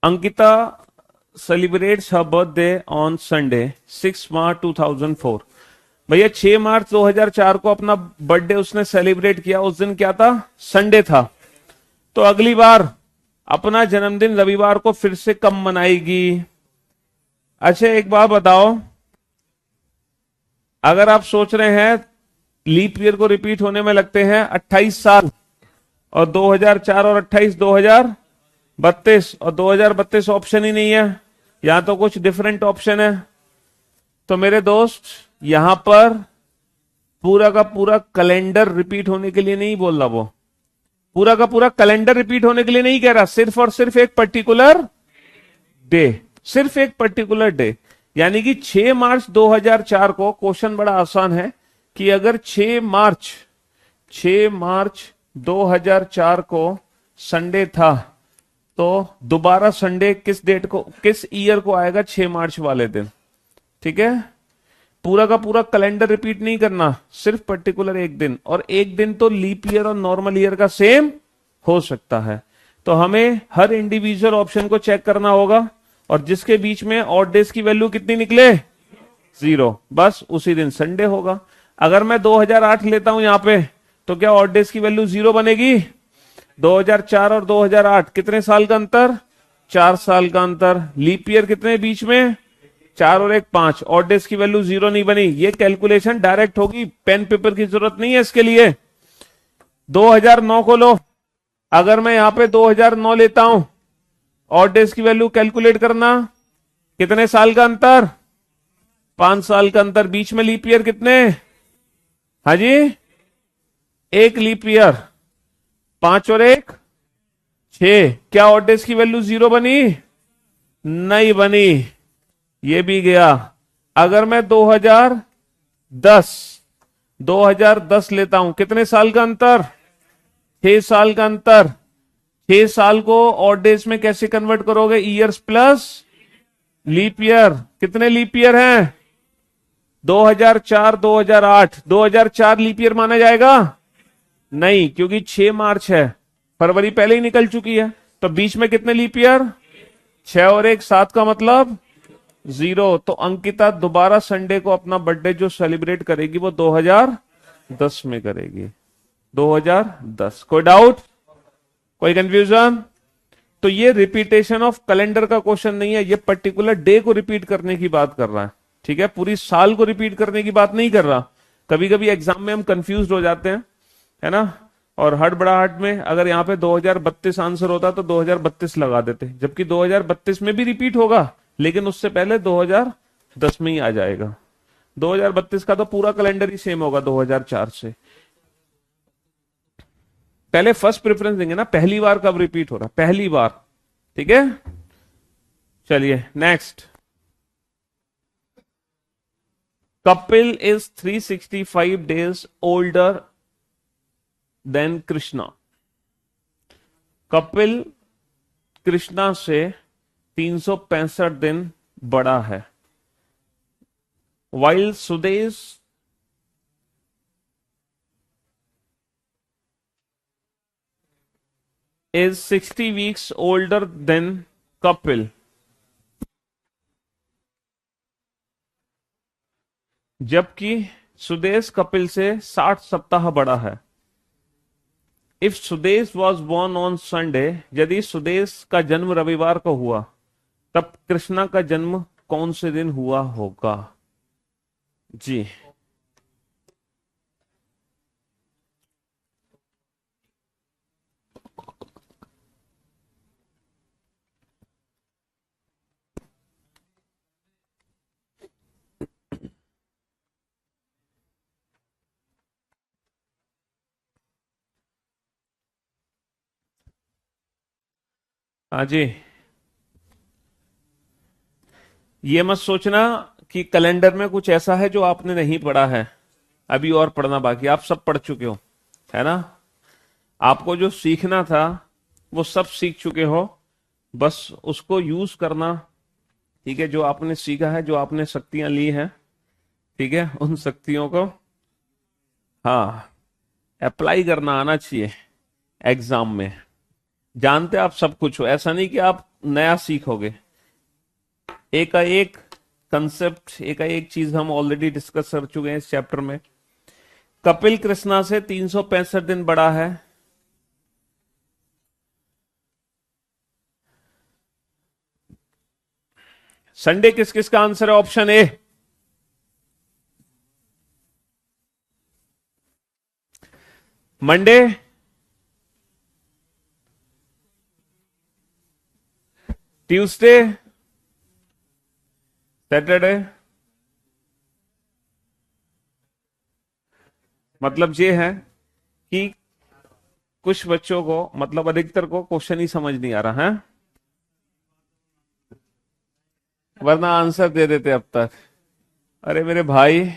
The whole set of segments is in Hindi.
Ankita celebrates her birthday on Sunday 6 मार्च 2004। भैया 6 मार्च 2004 को अपना बर्थडे उसने सेलिब्रेट किया। उस दिन क्या था? संडे था। तो अगली बार अपना जन्मदिन रविवार को फिर से कब मनाएगी? अच्छा एक बात बताओ, अगर आप सोच रहे हैं लीप ईयर को रिपीट होने में लगते हैं 28 साल, और 2004 और 28 2032, और 2032 ऑप्शन ही नहीं है, यहां तो कुछ डिफरेंट ऑप्शन है। तो मेरे दोस्त यहां पर पूरा का पूरा कैलेंडर रिपीट होने के लिए नहीं बोल रहा, वो पूरा का पूरा कैलेंडर रिपीट होने के लिए नहीं कह रहा, सिर्फ और सिर्फ एक पर्टिकुलर डे, सिर्फ एक पर्टिकुलर डे। यानी कि 6 मार्च 2004 को, क्वेश्चन बड़ा आसान है कि अगर 6 मार्च 2004 को संडे था, तो दोबारा संडे किस डेट को, किस ईयर को आएगा? 6 मार्च वाले दिन। ठीक है, पूरा का पूरा कैलेंडर रिपीट नहीं करना, सिर्फ पर्टिकुलर एक दिन, और एक दिन तो लीप ईयर और नॉर्मल ईयर का सेम हो सकता है। तो हमें हर इंडिविजुअल ऑप्शन को चेक करना होगा, और जिसके बीच में ऑड डेज की वैल्यू कितनी निकले? 0, बस उसी दिन संडे होगा। अगर मैं 2008 लेता हूं यहां पे, तो क्या ऑड डेज की वैल्यू 0 बनेगी? 2004 और 2008 कितने साल का अंतर? 4 साल का अंतर। लीप ईयर कितने बीच में? 4 और 1 5। ऑड डेज की वैल्यू 0 नहीं बनी। ये कैलकुलेशन डायरेक्ट होगी, पेन पेपर की जरूरत नहीं है इसके लिए। 2009 को लो, अगर मैं यहां पे 2009 लेता हूं, ऑड डेज की वैल्यू कैलकुलेट करना, कितने साल का अंतर? 5 साल का अंतर। बीच में लीप ईयर कितने? हाँ जी, एक लीप ईयर। 5 और 1 6। क्या ऑड डेज की वैल्यू 0 बनी? नहीं बनी, ये भी गया। अगर मैं 2010 लेता हूं, कितने साल का अंतर? 6 साल का अंतर। 6 साल को ऑड डेज में कैसे कन्वर्ट करोगे? Years plus leap year. कितने लीप ईयर हैं? 2004 2008। 2004 लीप ईयर माना जाएगा? नहीं, क्योंकि 6 मार्च है, फरवरी पहले ही निकल चुकी है। तो बीच में कितने लीप ईयर? 6 और 1 7 का मतलब 0। तो अंकिता दोबारा संडे को अपना बर्थडे जो सेलिब्रेट करेगी वो 2010 में करेगी। 2010। कोई डाउट, कोई कंफ्यूजन? तो ये रिपीटेशन ऑफ कैलेंडर का क्वेश्चन नहीं है, ये पर्टिकुलर डे को रिपीट करने की बात कर रहा है। ठीक है, पूरी साल को रिपीट करने की बात नहीं कर रहा। कभी कभी एग्जाम में हम कंफ्यूज हो जाते हैं, है ना, और हड़बड़ाहट में अगर यहाँ पे 2032 आंसर होता तो 2032 लगा देते, जबकि 2032 में भी रिपीट होगा, लेकिन उससे पहले 2010 में ही आ जाएगा। 2032 का तो पूरा कैलेंडर ही सेम होगा 2004 से। पहले फर्स्ट प्रेफरेंस देंगे ना, पहली बार कब रिपीट हो रहा, पहली बार। ठीक है, चलिए next. Kapil is 365 days older than Krishna. Kapil Krishna से 365 दिन बड़ा है। While Sudesh is 60 weeks older than Kapil. जबकि सुदेश कपिल से 60 सप्ताह बड़ा है। If Sudesh was born on Sunday, यदि सुदेश का जन्म रविवार को हुआ, तब कृष्णा का जन्म कौन से दिन हुआ होगा? जी, हाँ जी, ये मत सोचना कि कैलेंडर में कुछ ऐसा है जो आपने नहीं पढ़ा है, अभी और पढ़ना बाकी। आप सब पढ़ चुके हो, है ना। आपको जो सीखना था वो सब सीख चुके हो, बस उसको यूज करना। ठीक है, जो आपने सीखा है, जो आपने शक्तियां ली हैं, ठीक है, उन शक्तियों को हाँ अप्लाई करना आना चाहिए एग्जाम में। जानते आप सब कुछ हो, ऐसा नहीं कि आप नया सीखोगे। एक का एक कंसेप्ट, एक का एक चीज हम ऑलरेडी डिस्कस कर चुके हैं इस चैप्टर में। कपिल कृष्णा से 365 दिन बड़ा है। संडे किस किस का आंसर है? Option A. Monday, Tuesday, Saturday. मतलब ये है कि कुछ बच्चों को, मतलब अधिकतर को क्वेश्चन ही समझ नहीं आ रहा है, वरना आंसर दे देते अब तक। अरे मेरे भाई,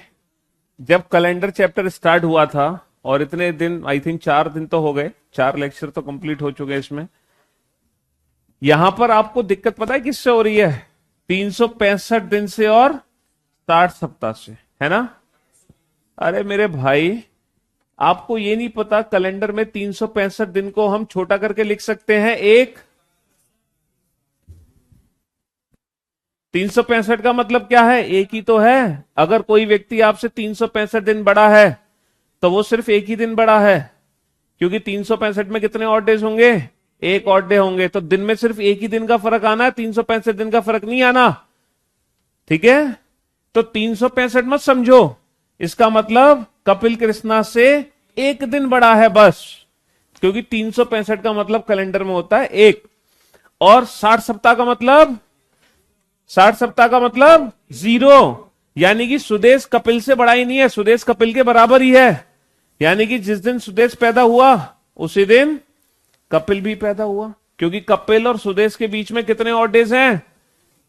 जब कैलेंडर चैप्टर स्टार्ट हुआ था, और इतने दिन, आई थिंक 4 दिन तो हो गए, 4 लेक्चर तो कंप्लीट हो चुके हैं इसमें। यहां पर आपको दिक्कत पता है किससे हो रही है? 365 दिन से और 60 सप्ताह से, है ना? अरे मेरे भाई, आपको ये नहीं पता कैलेंडर में 365 दिन को हम छोटा करके लिख सकते हैं एक। 365 का मतलब क्या है? एक ही तो है। अगर कोई व्यक्ति आपसे 365 दिन बड़ा है तो वो सिर्फ एक ही दिन बड़ा है, क्योंकि 365 में कितने ऑड डेज होंगे? एक ऑड डे होंगे। तो दिन में सिर्फ एक ही दिन का फर्क आना है, 365 दिन का फर्क नहीं आना। ठीक है? तो 365 मत समझो, इसका मतलब कपिल कृष्णा से एक दिन बड़ा है बस, क्योंकि 365 का मतलब कैलेंडर में होता है एक। और 60 सप्ताह का मतलब, 60 सप्ताह का मतलब 0, यानी कि सुदेश कपिल से बड़ा ही नहीं है, सुदेश कपिल के बराबर ही है। यानी कि जिस दिन सुदेश पैदा हुआ उसी दिन कपिल भी पैदा हुआ, क्योंकि कपिल और सुदेश के बीच में कितने ऑड डेज हैं?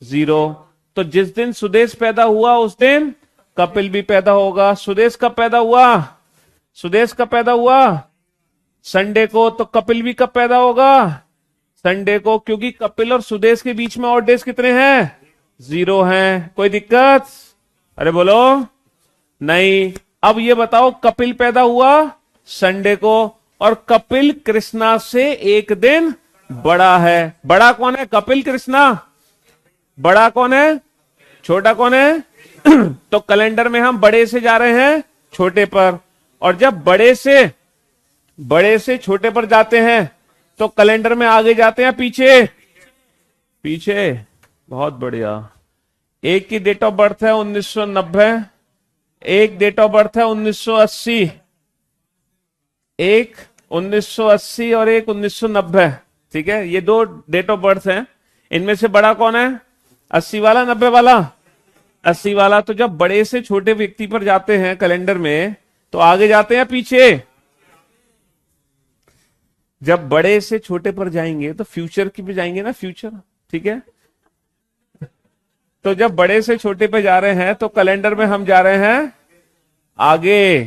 0। तो जिस दिन सुदेश पैदा हुआ उस दिन कपिल भी पैदा होगा। सुदेश कब पैदा हुआ? सुदेश कब पैदा हुआ? संडे को। तो कपिल भी कब पैदा होगा? संडे को, क्योंकि कपिल और सुदेश के बीच में ऑड डेज कितने हैं? 0 हैं। कोई दिक्कत? अरे बोलो। नहीं। अब ये बताओ, कपिल पैदा हुआ संडे को, और कपिल कृष्णा से एक दिन बड़ा है। बड़ा कौन है? कपिल कृष्णा। बड़ा कौन है? छोटा कौन है? तो कैलेंडर में हम बड़े से जा रहे हैं छोटे पर, और जब बड़े से छोटे पर जाते हैं तो कैलेंडर में आगे जाते हैं पीछे? पीछे। बहुत बढ़िया। एक की डेट ऑफ बर्थ है 1990, एक डेट ऑफ बर्थ है 1980, एक 1980 और एक 1990। ठीक है, ये दो डेट ऑफ बर्थ हैं। इनमें से बड़ा कौन है? 80 वाला, 90 वाला? 80 वाला। तो जब बड़े से छोटे व्यक्ति पर जाते हैं कैलेंडर में, तो आगे जाते हैं पीछे? जब बड़े से छोटे पर जाएंगे तो फ्यूचर की भी जाएंगे ना, फ्यूचर। ठीक है, तो जब बड़े से छोटे पे जा रहे हैं तो कैलेंडर में हम जा रहे हैं आगे,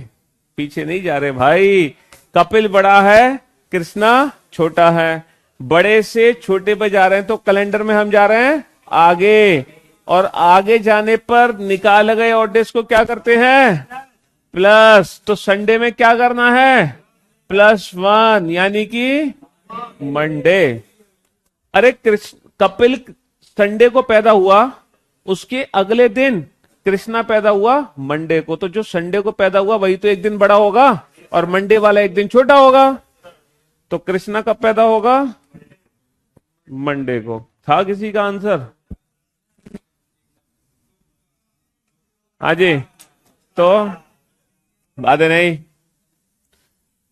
पीछे नहीं जा रहे भाई। कपिल बड़ा है, कृष्णा छोटा है। बड़े से छोटे पे जा रहे हैं तो कैलेंडर में हम जा रहे हैं आगे, और आगे जाने पर निकाल गए ऑड डेज को क्या करते हैं? प्लस। तो संडे में क्या करना है? +1, यानी कि मंडे। अरे कृष्ण, कपिल संडे को पैदा हुआ, उसके अगले दिन कृष्णा पैदा हुआ मंडे को। तो जो संडे को पैदा हुआ वही तो एक दिन बड़ा होगा, और मंडे वाला एक दिन छोटा होगा। तो कृष्णा कब पैदा होगा? मंडे को। था किसी का आंसर? हाँ जी। तो बात है नहीं।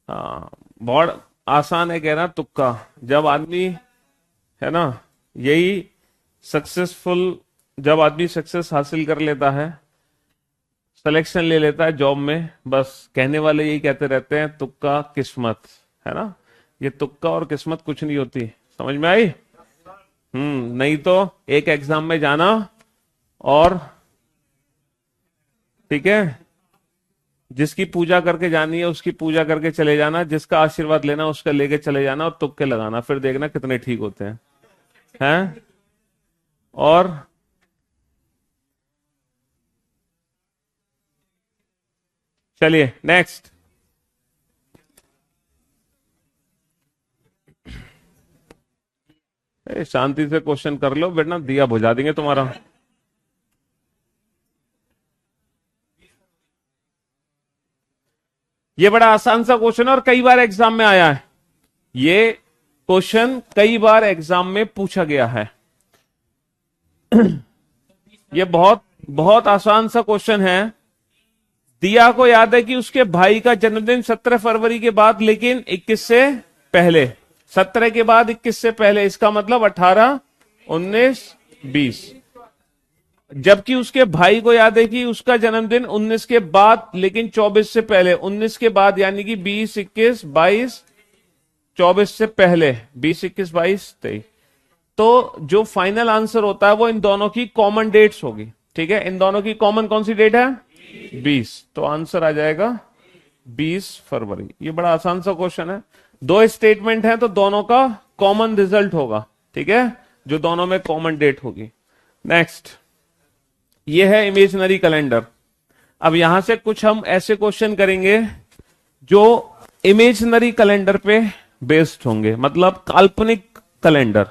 हाँ, बहुत आसान है कहना तुक्का। जब आदमी, है ना, यही सक्सेसफुल, जब आदमी सक्सेस हासिल कर लेता है, सिलेक्शन ले लेता है जॉब में, बस कहने वाले यही कहते रहते हैं तुक्का किस्मत, है ना। ये तुक्का और किस्मत कुछ नहीं होती। समझ में आई? नहीं तो एक एग्जाम में जाना और, ठीक है, जिसकी पूजा करके जानी है उसकी पूजा करके चले जाना, जिसका आशीर्वाद लेना उसका लेके चले जाना, और तुक्के लगाना, फिर देखना कितने ठीक होते हैं? और चलिए नेक्स्ट। शांति से क्वेश्चन कर लो वरना दिया बुझा देंगे तुम्हारा। ये बड़ा आसान सा क्वेश्चन और कई बार एग्जाम में आया है। ये क्वेश्चन कई बार एग्जाम में पूछा गया है। ये बहुत बहुत आसान सा क्वेश्चन है। दिया को याद है कि उसके भाई का जन्मदिन 17 फरवरी के बाद लेकिन 21 से पहले, 17 के बाद 21 से पहले, इसका मतलब 18, 19, 20। जबकि उसके भाई को याद है कि उसका जन्मदिन 19 के बाद लेकिन 24 से पहले, 19 के बाद यानी कि 20, 21, 22, 24 से पहले, 20, 21, 22, 23। तो जो फाइनल आंसर होता है वो इन दोनों की कॉमन डेट्स होगी। ठीक है, इन दोनों की कॉमन कौन सी डेट है? 20। तो आंसर आ जाएगा 20 फरवरी। ये बड़ा आसान सा क्वेश्चन है। दो स्टेटमेंट है तो दोनों का कॉमन रिजल्ट होगा। ठीक है, जो दोनों में कॉमन डेट होगी। नेक्स्ट, ये है इमेजिनरी कैलेंडर। अब यहां से कुछ हम ऐसे क्वेश्चन करेंगे जो इमेजिनरी कैलेंडर पे बेस्ड होंगे, मतलब काल्पनिक कैलेंडर।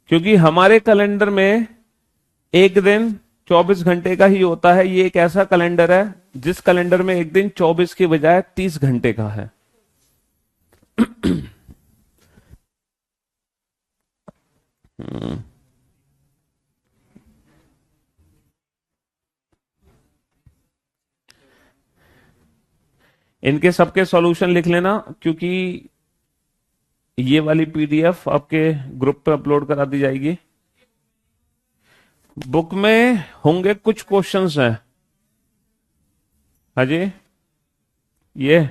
क्योंकि हमारे कैलेंडर में एक दिन 24 घंटे का ही होता है। ये एक ऐसा कैलेंडर है जिस कैलेंडर में एक दिन 24 के बजाय 30 घंटे का है। इनके सबके सॉल्यूशन लिख लेना, क्योंकि ये वाली पीडीएफ आपके ग्रुप पे अपलोड करा दी जाएगी। बुक में होंगे कुछ क्वेश्चंस हैं। हाँ जी, ये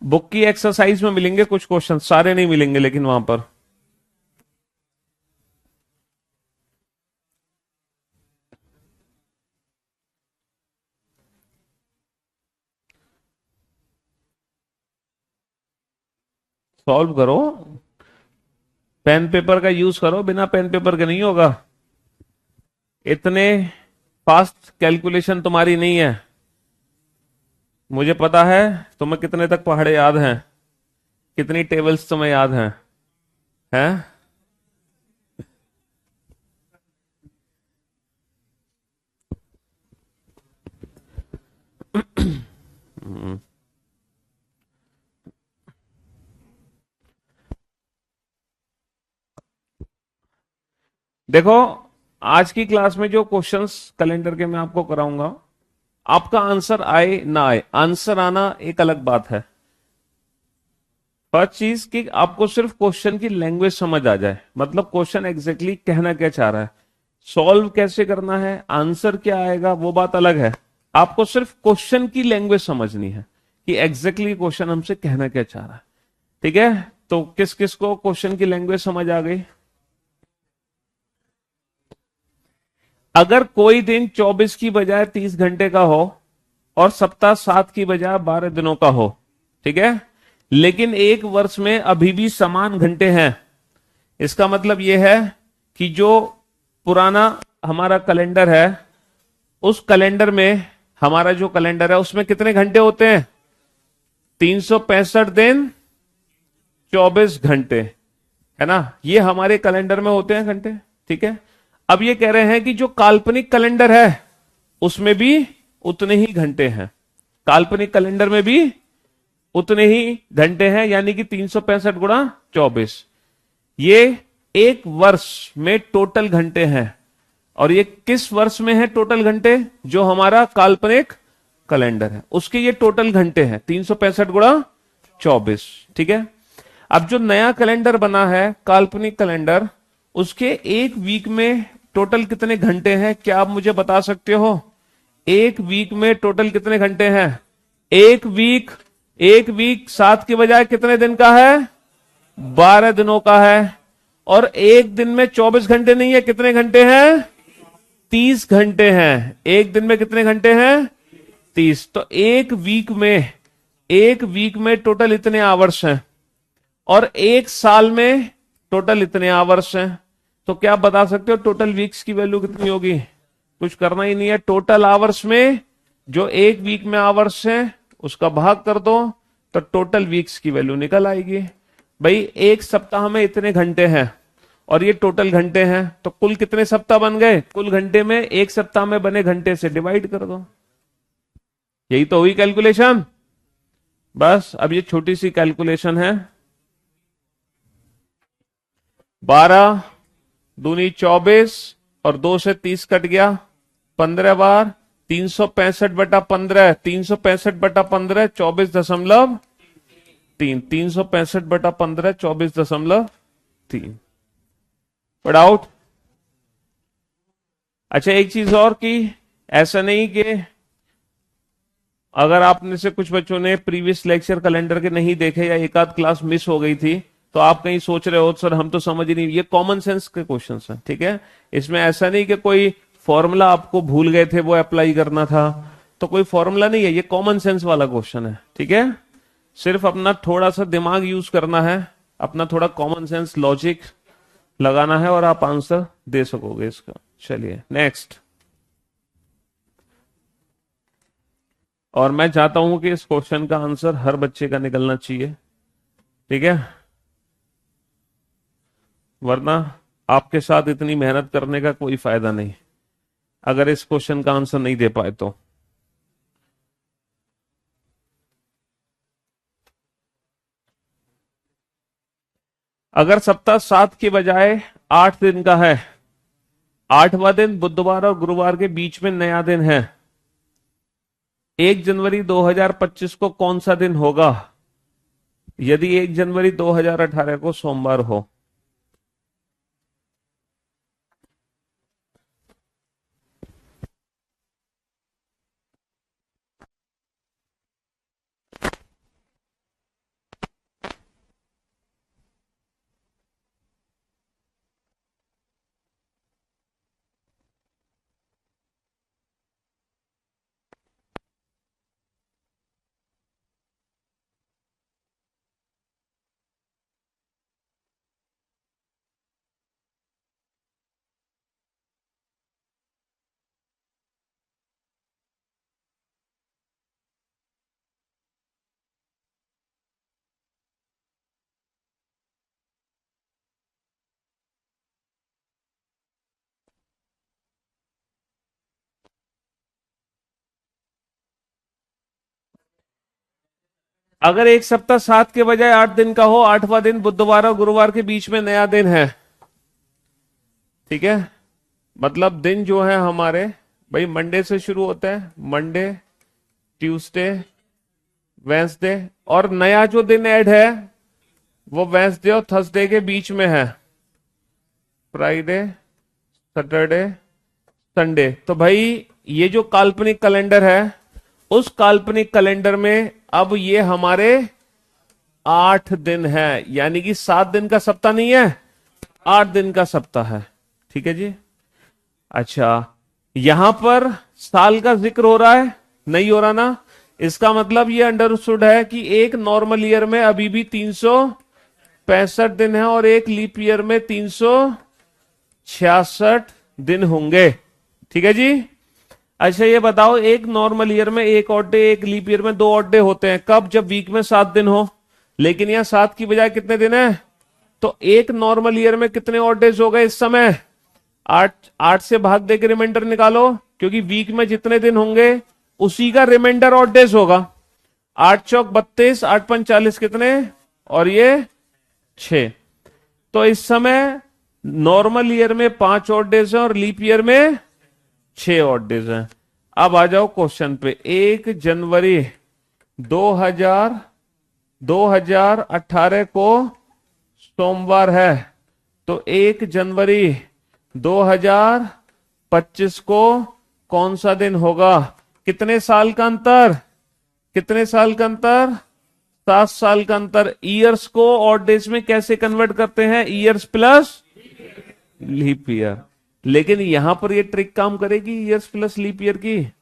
बुक की एक्सरसाइज में मिलेंगे कुछ क्वेश्चन, सारे नहीं मिलेंगे लेकिन वहां पर। सॉल्व करो, पेन पेपर का यूज करो, बिना पेन पेपर के नहीं होगा। इतने फास्ट कैलकुलेशन तुम्हारी नहीं है। मुझे पता है तुम्हें कितने तक पहाड़े याद हैं, कितनी टेबल्स तुम्हें याद हैं, हैं? देखो, आज की क्लास में जो क्वेश्चंस कैलेंडर के मैं आपको कराऊंगा, आपका आंसर आए ना आए, आंसर आना एक अलग बात है। फर्स्ट चीज कि आपको सिर्फ क्वेश्चन की लैंग्वेज समझ आ जाए, मतलब क्वेश्चन एग्जैक्टली कहना क्या चाह रहा है, सॉल्व कैसे करना है, आंसर क्या आएगा, वो बात अलग है। आपको सिर्फ क्वेश्चन की लैंग्वेज समझनी है कि एग्जैक्टली क्वेश्चन हमसे कहना क्या चाह रहा है। ठीक है, तो किस किस को क्वेश्चन की लैंग्वेज समझ आ गई? अगर कोई दिन 24 की बजाय 30 घंटे का हो और सप्ताह 7 की बजाय 12 दिनों का हो, ठीक है, लेकिन एक वर्ष में अभी भी समान घंटे हैं, इसका मतलब यह है कि जो पुराना हमारा कैलेंडर है, उस कैलेंडर में, हमारा जो कैलेंडर है उसमें कितने घंटे होते हैं? 365 दिन 24 घंटे, है ना? ये हमारे कैलेंडर में होते हैं घंटे। ठीक है, अब ये कह रहे हैं कि जो काल्पनिक कैलेंडर है उसमें भी उतने ही घंटे हैं, काल्पनिक कैलेंडर में भी उतने ही घंटे हैं, यानी कि 365 गुणा 24। ये एक वर्ष में टोटल घंटे हैं। और ये किस वर्ष में है टोटल घंटे? जो हमारा काल्पनिक कैलेंडर है उसके ये टोटल घंटे हैं 365 गुणा 24। ठीक है, अब जो नया कैलेंडर बना है काल्पनिक कैलेंडर, उसके एक वीक में टोटल कितने घंटे हैं? क्या आप मुझे बता सकते हो? एक वीक में टोटल कितने घंटे हैं? एक वीक 7 के बजाय कितने दिन का है? 12 दिनों का है। और एक दिन में 24 घंटे नहीं है, कितने घंटे हैं? 30 घंटे हैं। एक दिन में कितने घंटे हैं? 30। तो एक वीक में टोटल इतने आवर्स हैं और एक साल में टोटल इतने आवर्स हैं। तो क्या आप बता सकते हो टोटल वीक्स की वैल्यू कितनी होगी? कुछ करना ही नहीं है, टोटल आवर्स में जो एक वीक में आवर्स हैं उसका भाग कर दो, तो टोटल वीक्स की वैल्यू निकल आएगी। भाई एक सप्ताह में इतने घंटे हैं और ये टोटल घंटे हैं, तो कुल कितने सप्ताह बन गए, कुल घंटे में एक सप्ताह में बने घंटे से डिवाइड कर दो। यही तो हुई कैलकुलेशन। बस अब ये छोटी सी कैलकुलेशन है। 12 दूनी 24 और 2 से 30 कट गया, 15 बार 365/15, 365/15 24.3, 365/15 24.3। आउट। अच्छा एक चीज और की, ऐसा नहीं कि अगर आपने से कुछ बच्चों ने प्रीवियस लेक्चर कैलेंडर के नहीं देखे या एक आध क्लास मिस हो गई थी, तो आप कहीं सोच रहे हो सर हम तो समझ ही नहीं, ये कॉमन सेंस के क्वेश्चंस हैं, ठीक है। इसमें ऐसा नहीं कि कोई फॉर्मूला आपको भूल गए थे वो अप्लाई करना था, तो कोई फॉर्मूला नहीं है, ये कॉमन सेंस वाला क्वेश्चन है, ठीक है। सिर्फ अपना थोड़ा सा दिमाग यूज करना है, अपना थोड़ा कॉमन सेंस लॉजिक लगाना है और आप आंसर दे सकोगे इसका। चलिए नेक्स्ट। और मैं चाहता हूं कि इस क्वेश्चन का आंसर हर बच्चे का निकलना चाहिए, ठीक है, वरना आपके साथ इतनी मेहनत करने का कोई फायदा नहीं अगर इस क्वेश्चन का आंसर नहीं दे पाए तो। अगर सप्ताह 7 के बजाय 8 दिन का है, 8वां दिन बुधवार और गुरुवार के बीच में नया दिन है, 1 जनवरी 2025 को कौन सा दिन होगा यदि 1 जनवरी 2018 को सोमवार हो। अगर एक सप्ताह 7 के बजाय 8 दिन का हो, 8वां दिन बुधवार और गुरुवार के बीच में नया दिन है, ठीक है, मतलब दिन जो है हमारे भाई मंडे से शुरू होता है, मंडे ट्यूसडे वेंसडे, और नया जो दिन ऐड है वो वेंसडे और थर्सडे के बीच में है, फ्राइडे सैटरडे संडे। तो भाई ये जो काल्पनिक कैलेंडर है उस काल्पनिक कैलेंडर में अब ये हमारे 8 दिन है, यानी कि 7 दिन का सप्ताह नहीं है, 8 दिन का सप्ताह है, ठीक है जी। अच्छा यहां पर साल का जिक्र हो रहा है, नहीं हो रहा ना, इसका मतलब ये अंडरस्टूड है कि एक नॉर्मल ईयर में अभी भी 365 दिन है और एक लीप ईयर में 366 दिन होंगे, ठीक है जी। अच्छा ये बताओ, एक नॉर्मल ईयर में एक ऑड डे, एक लीप ईयर में 2 ऑड डे होते हैं, कब, जब वीक में 7 दिन हो, लेकिन यहां 7 की बजाय कितने दिन है, तो एक नॉर्मल ईयर में कितने ऑड डेज हो गए इस समय, 8 से भाग दे के रिमाइंडर निकालो, क्योंकि वीक में जितने दिन होंगे उसी का रिमाइंडर ऑड डेज होगा। 8 चौक 32, 8 पंच 40 कितने, और ये 6। तो इस समय नॉर्मल ईयर में 5 ऑड डेज है और लीप ईयर में 6 ऑड डेज हैं। अब आ जाओ क्वेश्चन पे। 1 जनवरी 2018 को सोमवार है, तो 1 जनवरी 2025 को कौन सा दिन होगा। कितने साल का अंतर, कितने साल का अंतर, 7 साल का अंतर। ईयर्स को ऑड डेज में कैसे कन्वर्ट करते हैं, ईयर्स प्लस लीप ईयर। लेकिन यहां पर ये ट्रिक काम करेगी ईयर्स प्लस लीप ईयर की,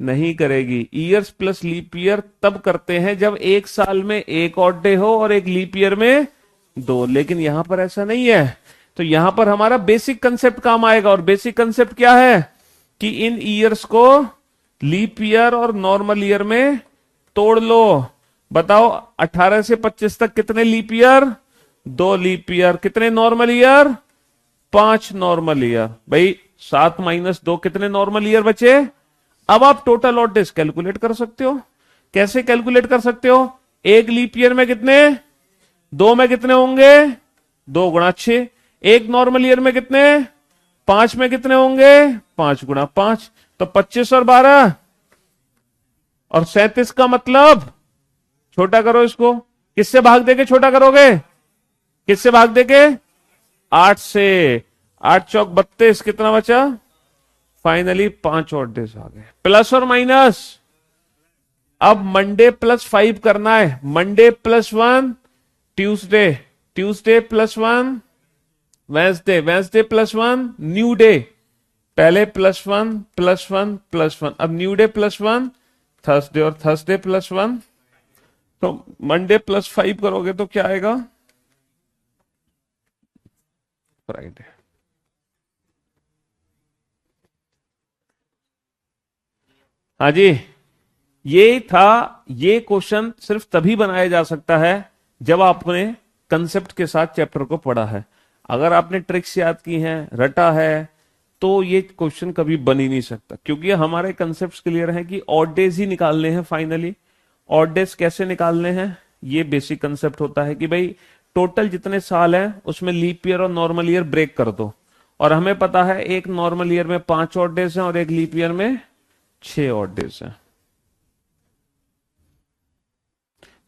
नहीं करेगी। ईयर्स प्लस लीप ईयर तब करते हैं जब एक साल में एक ऑड डे हो और एक लीप ईयर में 2, लेकिन यहां पर ऐसा नहीं है। तो यहां पर हमारा बेसिक कंसेप्ट काम आएगा, और बेसिक कंसेप्ट क्या है कि इन ईयर्स को लीप ईयर और नॉर्मल ईयर में तोड़ लो, बताओ 18 से 25 तक कितने लीप ईयर? 2 leap year. कितने नॉर्मल ईयर? 5 normal year. भाई 7 - 2 कितने नॉर्मल ईयर बचे? अब आप टोटल ऑड डेज कैलकुलेट कर सकते हो। कैसे कैलकुलेट कर सकते हो? एक लीप ईयर में कितने? 2 में कितने होंगे? 2 × 6। एक नॉर्मल ईयर में कितने? 5 में कितने होंगे? 5 × 5। तो 25 और 12 और 37 का मतलब, छोटा करो इसको। किससे भाग देके छोटा करोगे? किससे भाग देके? 8 से। 8 × 4 = 32। कितना बचा? फाइनली 5 और डेज आ गए। प्लस और माइनस? अब मंडे +5 करना है। Monday +1 Tuesday, Tuesday +1 Wednesday, Wednesday +1 new day. पहले +1 +1 +1, अब न्यू डे +1 थर्सडे, और थर्सडे +1। तो मंडे +5 करोगे तो क्या आएगा? फ्राइडे। हाँ जी, ये था। ये क्वेश्चन सिर्फ तभी बनाया जा सकता है जब आपने कंसेप्ट के साथ चैप्टर को पढ़ा है। अगर आपने ट्रिक्स याद की हैं, रटा है, तो ये क्वेश्चन कभी बन ही नहीं सकता, क्योंकि हमारे कंसेप्ट क्लियर हैं कि ऑड डेज ही निकालने हैं फाइनली। ऑड डेज कैसे निकालने हैं? ये बेसिक कंसेप्ट होता है कि भाई टोटल जितने साल हैं उसमें लीप ईयर और नॉर्मल ईयर ब्रेक कर दो। और हमें पता है एक नॉर्मल ईयर में 5 ऑड डेज हैं और एक लीप ईयर में 6 ऑड डेज हैं।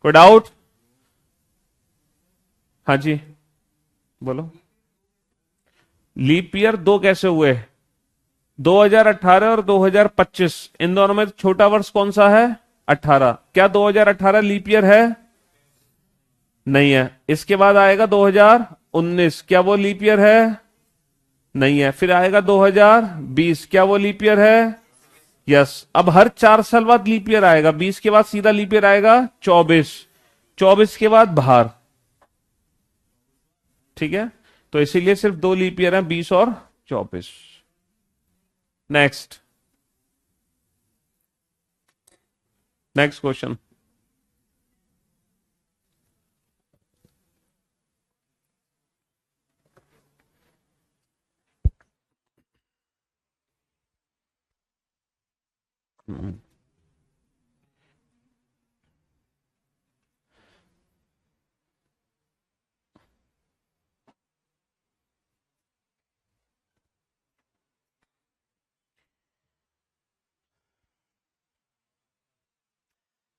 कोई डाउट? हाँ जी, बोलो। लीप ईयर 2 कैसे हुए? 2018 और 2025, इन दोनों में छोटा वर्ष कौन सा है? 18। क्या 2018 लीप ईयर है? नहीं है। इसके बाद आएगा 2019, क्या वो लीप ईयर है? नहीं है। फिर आएगा 2020, क्या वो लीप ईयर है? यस। अब हर 4 साल बाद लीप ईयर आएगा। 20 के बाद सीधा लीप ईयर आएगा 24, 24 के बाद बाहर। ठीक है, तो इसीलिए सिर्फ 2 लीप ईयर हैं, 20 और 24। Next, next question.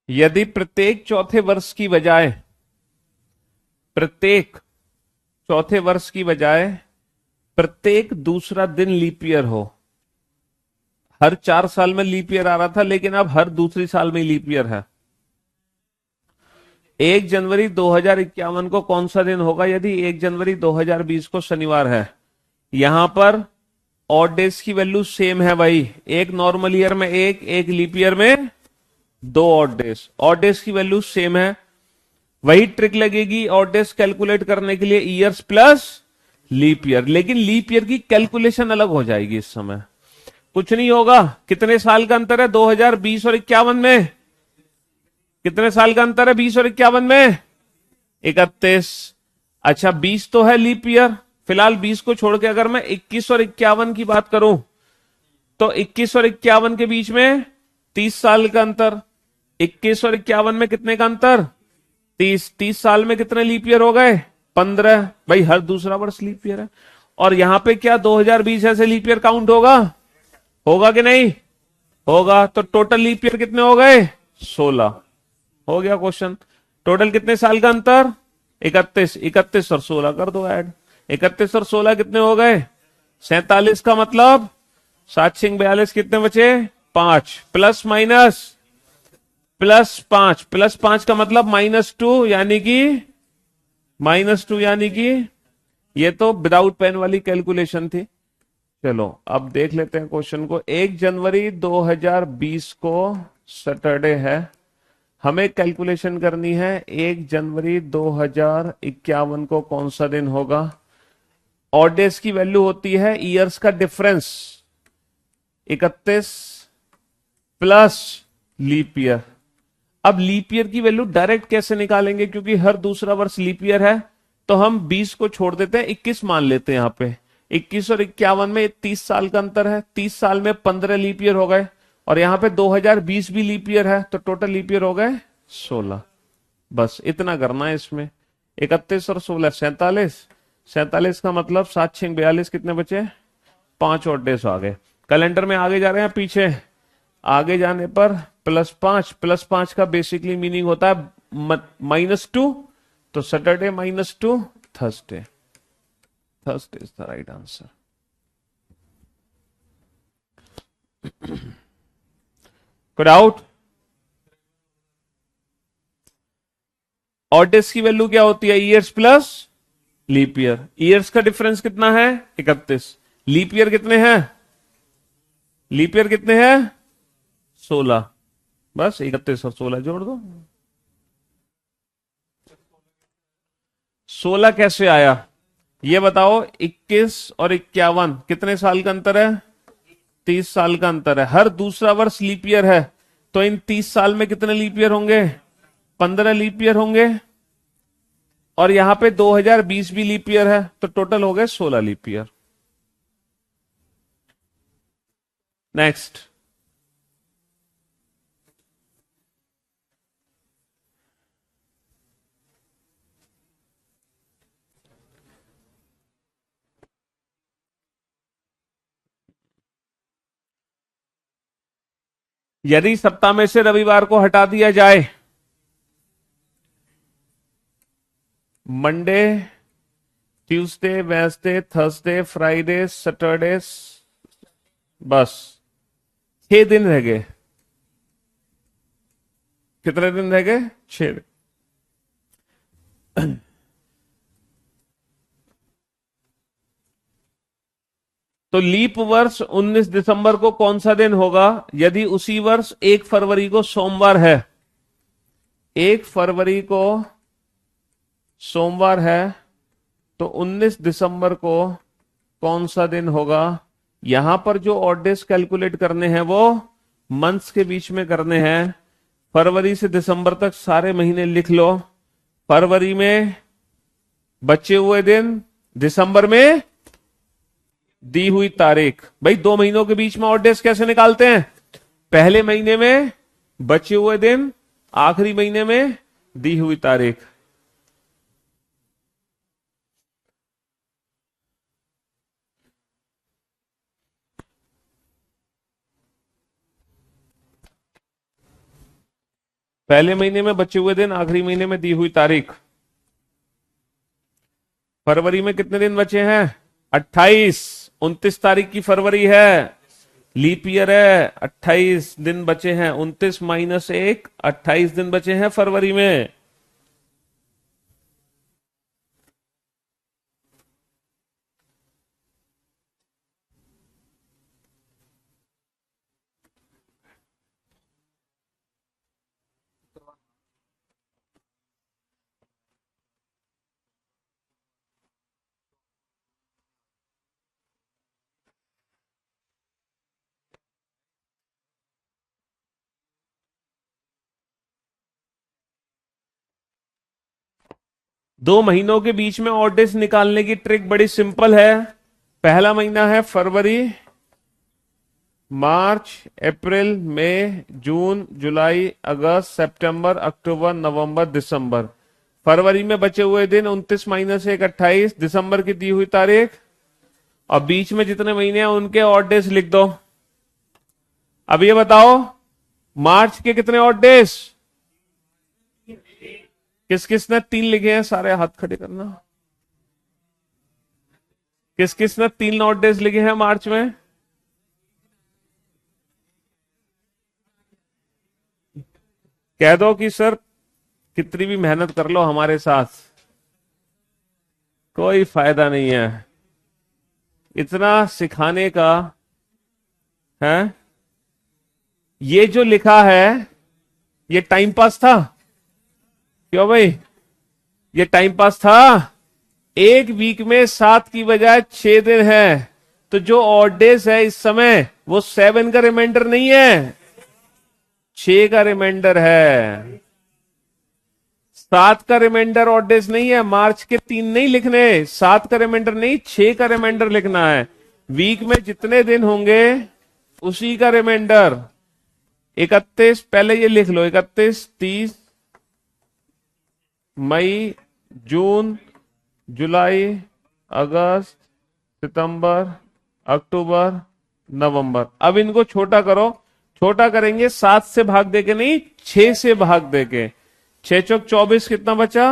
यदि प्रत्येक चौथे वर्ष की बजाय, प्रत्येक चौथे वर्ष की बजाय प्रत्येक दूसरा दिन लीप ईयर हो। हर 4 साल में लीप ईयर आ रहा था, लेकिन अब हर दूसरी साल में लीप ईयर है। 1 जनवरी 2051 को कौन सा दिन होगा? यदि 1 जनवरी 2020 को शनिवार है। यहां पर ऑड डेज की वैल्यू सेम है भाई। एक नॉर्मल ईयर में एक लीप ईयर में 2 ऑड डेज। ऑड डेज की वैल्यू सेम है। वही ट्रिक लगेगी ऑड डेज कैलकुलेट करने के लिए, ईयर्स प्लस लीप ईयर। लेकिन लीप ईयर की कैलकुलेशन अलग हो जाएगी इस समय। कुछ नहीं होगा। कितने साल का अंतर है 2020 और 51 में? कितने साल का अंतर है 20 और 51 में? 31। अच्छा, 20 तो है लीप ईयर। फिलहाल 20 को छोड़ के अगर मैं 21 और 51 की बात करूं, तो 21 और 51 के बीच में 30 साल का अंतर। 21 और 51 में कितने का अंतर? 30। 30 साल में कितने लीप ईयर हो गए? 15। भाई हर दूसरा वर्ष लीप ईयर है। और यहां पे क्या 2020 ऐसे लीप ईयर काउंट होगा? होगा कि नहीं? होगा। तो टोटल लीप ईयर कितने हो गए? 16। हो गया क्वेश्चन। टोटल कितने साल का अंतर? 31। 31 और 16 कर दो ऐड। 31 और 16 कितने हो गए? 47 का मतलब 7 6 42 कितने बचे? 5। प्लस माइनस +5, +5 का मतलब -2, यानी कि -2, यानी कि ये तो विदाउट पेन वाली कैलकुलेशन थी। चलो अब देख लेते हैं क्वेश्चन को। 1 जनवरी 2020 को सैटरडे है। हमें कैलकुलेशन करनी है 1 जनवरी 2051 को कौन सा दिन होगा। ऑड डेज की वैल्यू होती है ईयर्स का डिफरेंस, 31 प्लस लीप ईयर। अब लीप ईयर की वैल्यू डायरेक्ट कैसे निकालेंगे, क्योंकि हर दूसरा वर्ष लीप ईयर है, तो हम 20 को छोड़ देते हैं, 21 मान लेते हैं। यहाँ पे 21 और 51 में 30 साल का अंतर है, 30 साल में 15 लीप ईयर हो गए, और यहाँ पे 2020 भी लीप ईयर है, तो टोटल लीप ईयर हो गए 16। बस इतना करना है इसमें। 31 और 16 47, 47 का मतलब 7 6 42, कितने बचे, 5 और डेज आ गए। कैलेंडर में आगे जा रहे हैं पीछे, आगे जाने पर +5, +5 का बेसिकली मीनिंग होता है -2, तो Saturday -2 Thursday, Thursday is the right answer. कोई डाउट? ऑड डेज की वैल्यू क्या होती है, years plus leap year. Years का डिफरेंस कितना है, 31। लीप ईयर कितने हैं, लीप ईयर कितने हैं, 16। बस 31 और 16 जोड़ दो। 16 कैसे आया ये बताओ। 21 और 51 कितने साल का अंतर है, 30 साल का अंतर है। हर दूसरा वर्ष लीप ईयर है, तो इन 30 साल में कितने लीप ईयर होंगे, 15 लीप ईयर होंगे, और यहां पे 2020 भी लीप ईयर है, तो टोटल हो गए 16 लीप ईयर। नेक्स्ट, यदि सप्ताह में से रविवार को हटा दिया जाए, Monday, Tuesday, Wednesday, Thursday, Friday, Saturday, बस 6 दिन रह गए। कितने दिन रह गए, 6 दिन। तो लीप वर्ष 19 दिसंबर को कौन सा दिन होगा, यदि उसी वर्ष 1 फरवरी को सोमवार है, 1 फरवरी को सोमवार है, तो 19 दिसंबर को कौन सा दिन होगा। यहां पर जो ऑड डेज कैलकुलेट करने हैं वो मंथ्स के बीच में करने हैं। फरवरी से दिसंबर तक सारे महीने लिख लो। फरवरी में बचे हुए दिन, दिसंबर में दी हुई तारीख। भाई 2 महीनों के बीच में ऑड डेज कैसे निकालते हैं, पहले महीने में बचे हुए दिन, आखिरी महीने में दी हुई तारीख। पहले महीने में बचे हुए दिन, आखिरी महीने में दी हुई तारीख। फरवरी में कितने दिन बचे हैं, 28। 29 तारीख की फरवरी है, लीप ईयर है, 28 दिन बचे हैं। 29 - 1, 28 दिन बचे हैं फरवरी में। दो महीनों के बीच में ऑड डेज निकालने की ट्रिक बड़ी सिंपल है। पहला महीना है फरवरी, मार्च, अप्रैल, मई, जून, जुलाई, अगस्त, सितंबर, अक्टूबर, नवंबर, दिसंबर। फरवरी में बचे हुए दिन 29 - 1, 28, दिसंबर की दी हुई तारीख, और बीच में जितने महीने हैं उनके ऑड डेज लिख दो। अब ये बताओ, मार्च के कितने ऑड डेज, किस किस ने 3 लिखे हैं, सारे हाथ खड़े करना। किस किस ने 3 ऑड डेज लिखे हैं मार्च में, कह दो कि सर कितनी भी मेहनत कर लो हमारे साथ कोई फायदा नहीं है, इतना सिखाने का है। ये जो लिखा है ये टाइम पास था, क्यों भाई, ये टाइम पास था। एक वीक में 7 की बजाय 6 दिन है, तो जो ऑड डेज है इस समय वो 7 का रिमाइंडर नहीं है, 6 का रिमाइंडर है। 7 का रिमाइंडर ऑड डेज नहीं है, मार्च के 3 नहीं लिखने, 7 का रिमाइंडर नहीं, 6 का रिमाइंडर लिखना है। वीक में जितने दिन होंगे उसी का रिमाइंडर। 31, पहले ये लिख लो, 31, 30, मई, जून, जुलाई, अगस्त, सितंबर, अक्टूबर, नवंबर। अब इनको छोटा करो, छोटा करेंगे 7 से भाग देके नहीं, 6 से भाग देके। 6 चौक 24 कितना बचा,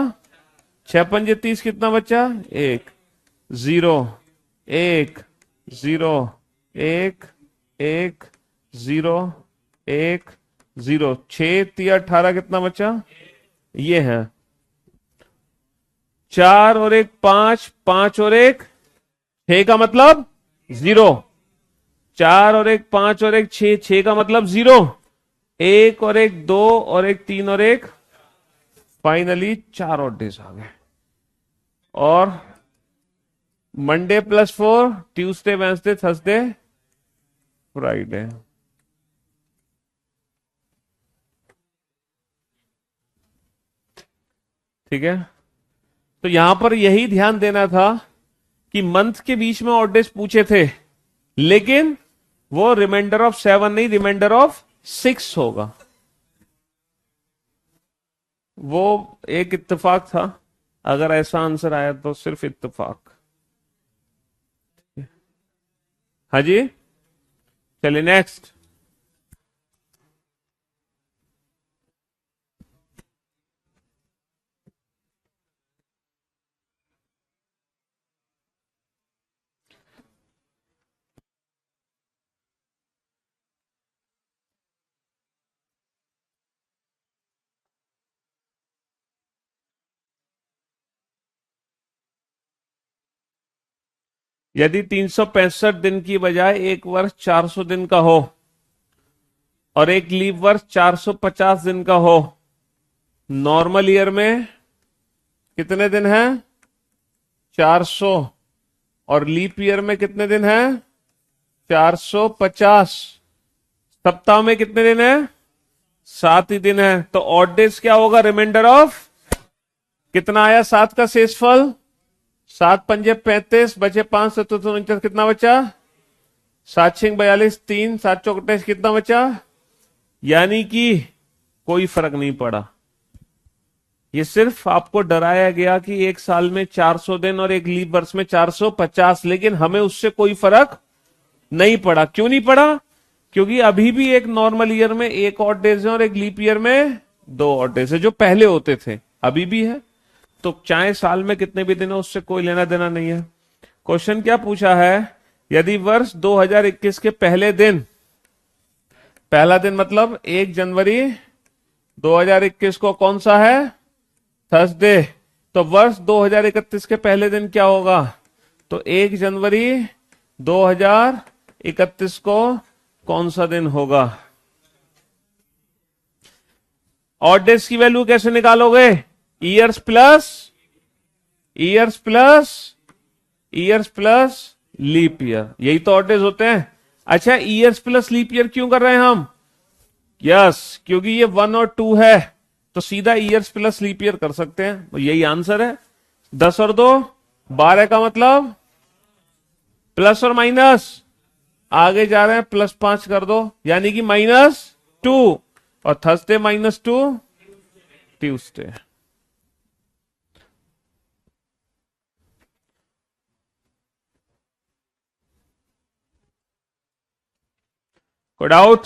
6 पंजे 30 कितना बचा, 1 0 1 0 1 1 0 1 0, 6 3 18 कितना बचा, ये है 4 और 1 5, 5 और 1 6 का मतलब 0, 4 और 1 5 और 1 6, 6 का मतलब 0, 1 और 1 2 और 1 3 और 1, फाइनली 4 और डेज आ गए। और Monday +4, Tuesday, Wednesday, Thursday, Friday. ठीक है, तो यहां पर यही ध्यान देना था कि मंथ के बीच में ऑड डेज पूछे थे, लेकिन वो रिमाइंडर ऑफ 7 नहीं, रिमाइंडर ऑफ 6 होगा। वो एक इत्तेफाक था, अगर ऐसा आंसर आया तो सिर्फ इत्तेफाक। हाँ जी, चलिए नेक्स्ट। यदि 365 दिन की बजाय एक वर्ष 400 दिन का हो और एक लीप वर्ष 450 दिन का हो, नॉर्मल ईयर में कितने दिन हैं, 400, और लीप ईयर में कितने दिन हैं, 450। सप्ताह में कितने दिन हैं, 7 ही दिन है। तो ऑड डेज क्या होगा, रिमाइंडर ऑफ कितना आया, 7 का शेषफल, 7 पंजे 35, बचे 5 7 49, कितना बचा, 7 6 42, 3 7 चौक 28, कितना बचा। यानी कि कोई फर्क नहीं पड़ा। ये सिर्फ आपको डराया गया कि एक साल में 400 दिन और एक लीप वर्ष में 450, लेकिन हमें उससे कोई फर्क नहीं पड़ा। क्यों नहीं पड़ा, क्योंकि अभी भी एक नॉर्मल ईयर में एक ऑड डेज है और एक लीप ईयर में 2 ऑड डेज है, जो पहले होते थे अभी भी है। तो चाहे साल में कितने भी दिन हो, उससे कोई लेना देना नहीं है। क्वेश्चन क्या पूछा है, यदि वर्ष 2021 के पहले दिन, पहला दिन मतलब 1 जनवरी 2021 को कौन सा है, थर्सडे, तो वर्ष 2031 के पहले दिन क्या होगा, तो 1 जनवरी 2031 को कौन सा दिन होगा। ऑड डेज की वैल्यू कैसे निकालोगे, years plus years plus years plus leap year, यही तो ऑड डेज होते हैं। अच्छा, ईयर्स प्लस लीप ईयर क्यों कर रहे हैं हम, यस, क्योंकि ये 1 और 2 है, तो सीधा ईयर्स प्लस लीप ईयर कर सकते हैं, तो यही आंसर है। 10 और 2 12 का मतलब प्लस और माइनस, आगे जा रहे हैं, +5 कर दो, यानी कि -2, और थर्सडे -2, ट्यूसडे। कोई डाउट,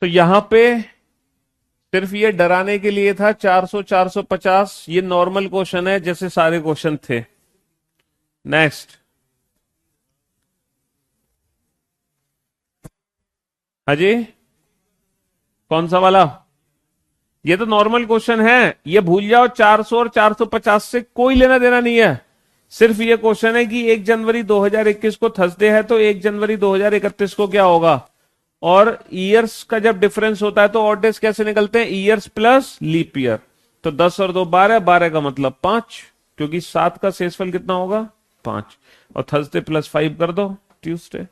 तो यहां पे सिर्फ ये डराने के लिए था, 400 450, ये नॉर्मल क्वेश्चन है जैसे सारे क्वेश्चन थे। नेक्स्ट, हाँ जी, कौन सा वाला, ये तो नॉर्मल क्वेश्चन है, ये भूल जाओ। 400 और 450 से कोई लेना देना नहीं है, सिर्फ ये क्वेश्चन है कि 1 जनवरी 2021 को थर्सडे है, तो 1 जनवरी 2031 को क्या होगा। और ईयर्स का जब डिफरेंस होता है तो ऑड डेज कैसे निकलते हैं, ईयर्स प्लस लीप ईयर। तो 10 और 2 12, 12 का मतलब 5, क्योंकि 7 का शेषफल कितना होगा, 5 और थर्सडे +5 कर दो ट्यूसडे।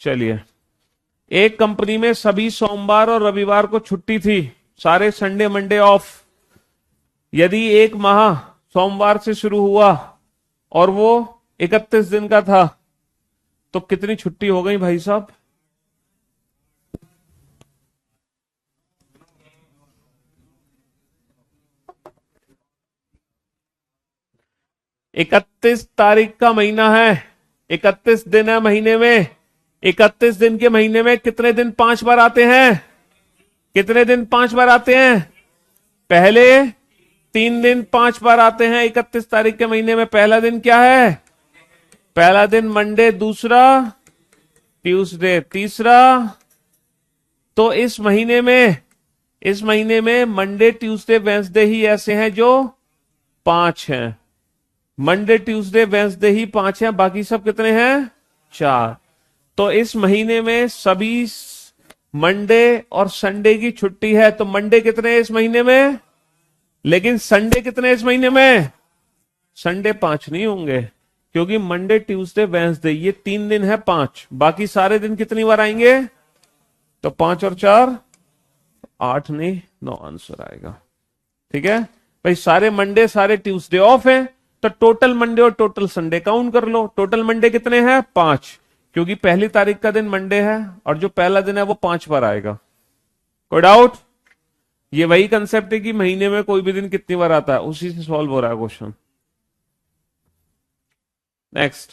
चलिए, एक कंपनी में सभी सोमवार और रविवार को छुट्टी थी, सारे संडे मंडे ऑफ। यदि एक माह सोमवार से शुरू हुआ और वो 31 दिन का था तो कितनी छुट्टी हो गई भाई साहब? इकतीस तारीख का महीना है, 31 दिन है महीने में। 31 दिन के महीने में कितने दिन 5 बार आते हैं? कितने दिन 5 बार आते हैं? पहले 3 दिन 5 बार आते हैं 31 तारीख के महीने में। पहला दिन क्या है? पहला दिन मंडे, दूसरा ट्यूसडे, तीसरा। तो इस महीने में मंडे ट्यूसडे वेंसडे ही ऐसे हैं जो 5 हैं। मंडे ट्यूसडे वेंसडे ही 5 हैं, बाकी सब कितने हैं? 4। तो इस महीने में सभी मंडे और संडे की छुट्टी है। तो मंडे कितने हैं इस महीने में? लेकिन संडे कितने हैं इस महीने में? संडे 5 नहीं होंगे, क्योंकि मंडे ट्यूसडे वेंसडे ये 3 दिन है 5, बाकी सारे दिन कितनी बार आएंगे? तो 5 और 4 8 नहीं, 9 आंसर आएगा। ठीक है भाई, सारे मंडे सारे ट्यूसडे ऑफ है, तो टोटल मंडे और टोटल संडे काउंट कर लो। टोटल मंडे कितने हैं? 5, क्योंकि पहली तारीख का दिन मंडे है और जो पहला दिन है वो 5 बार आएगा। कोई डाउट? ये वही कंसेप्ट है कि महीने में कोई भी दिन कितनी बार आता है, उसी से सॉल्व हो रहा है क्वेश्चन। नेक्स्ट,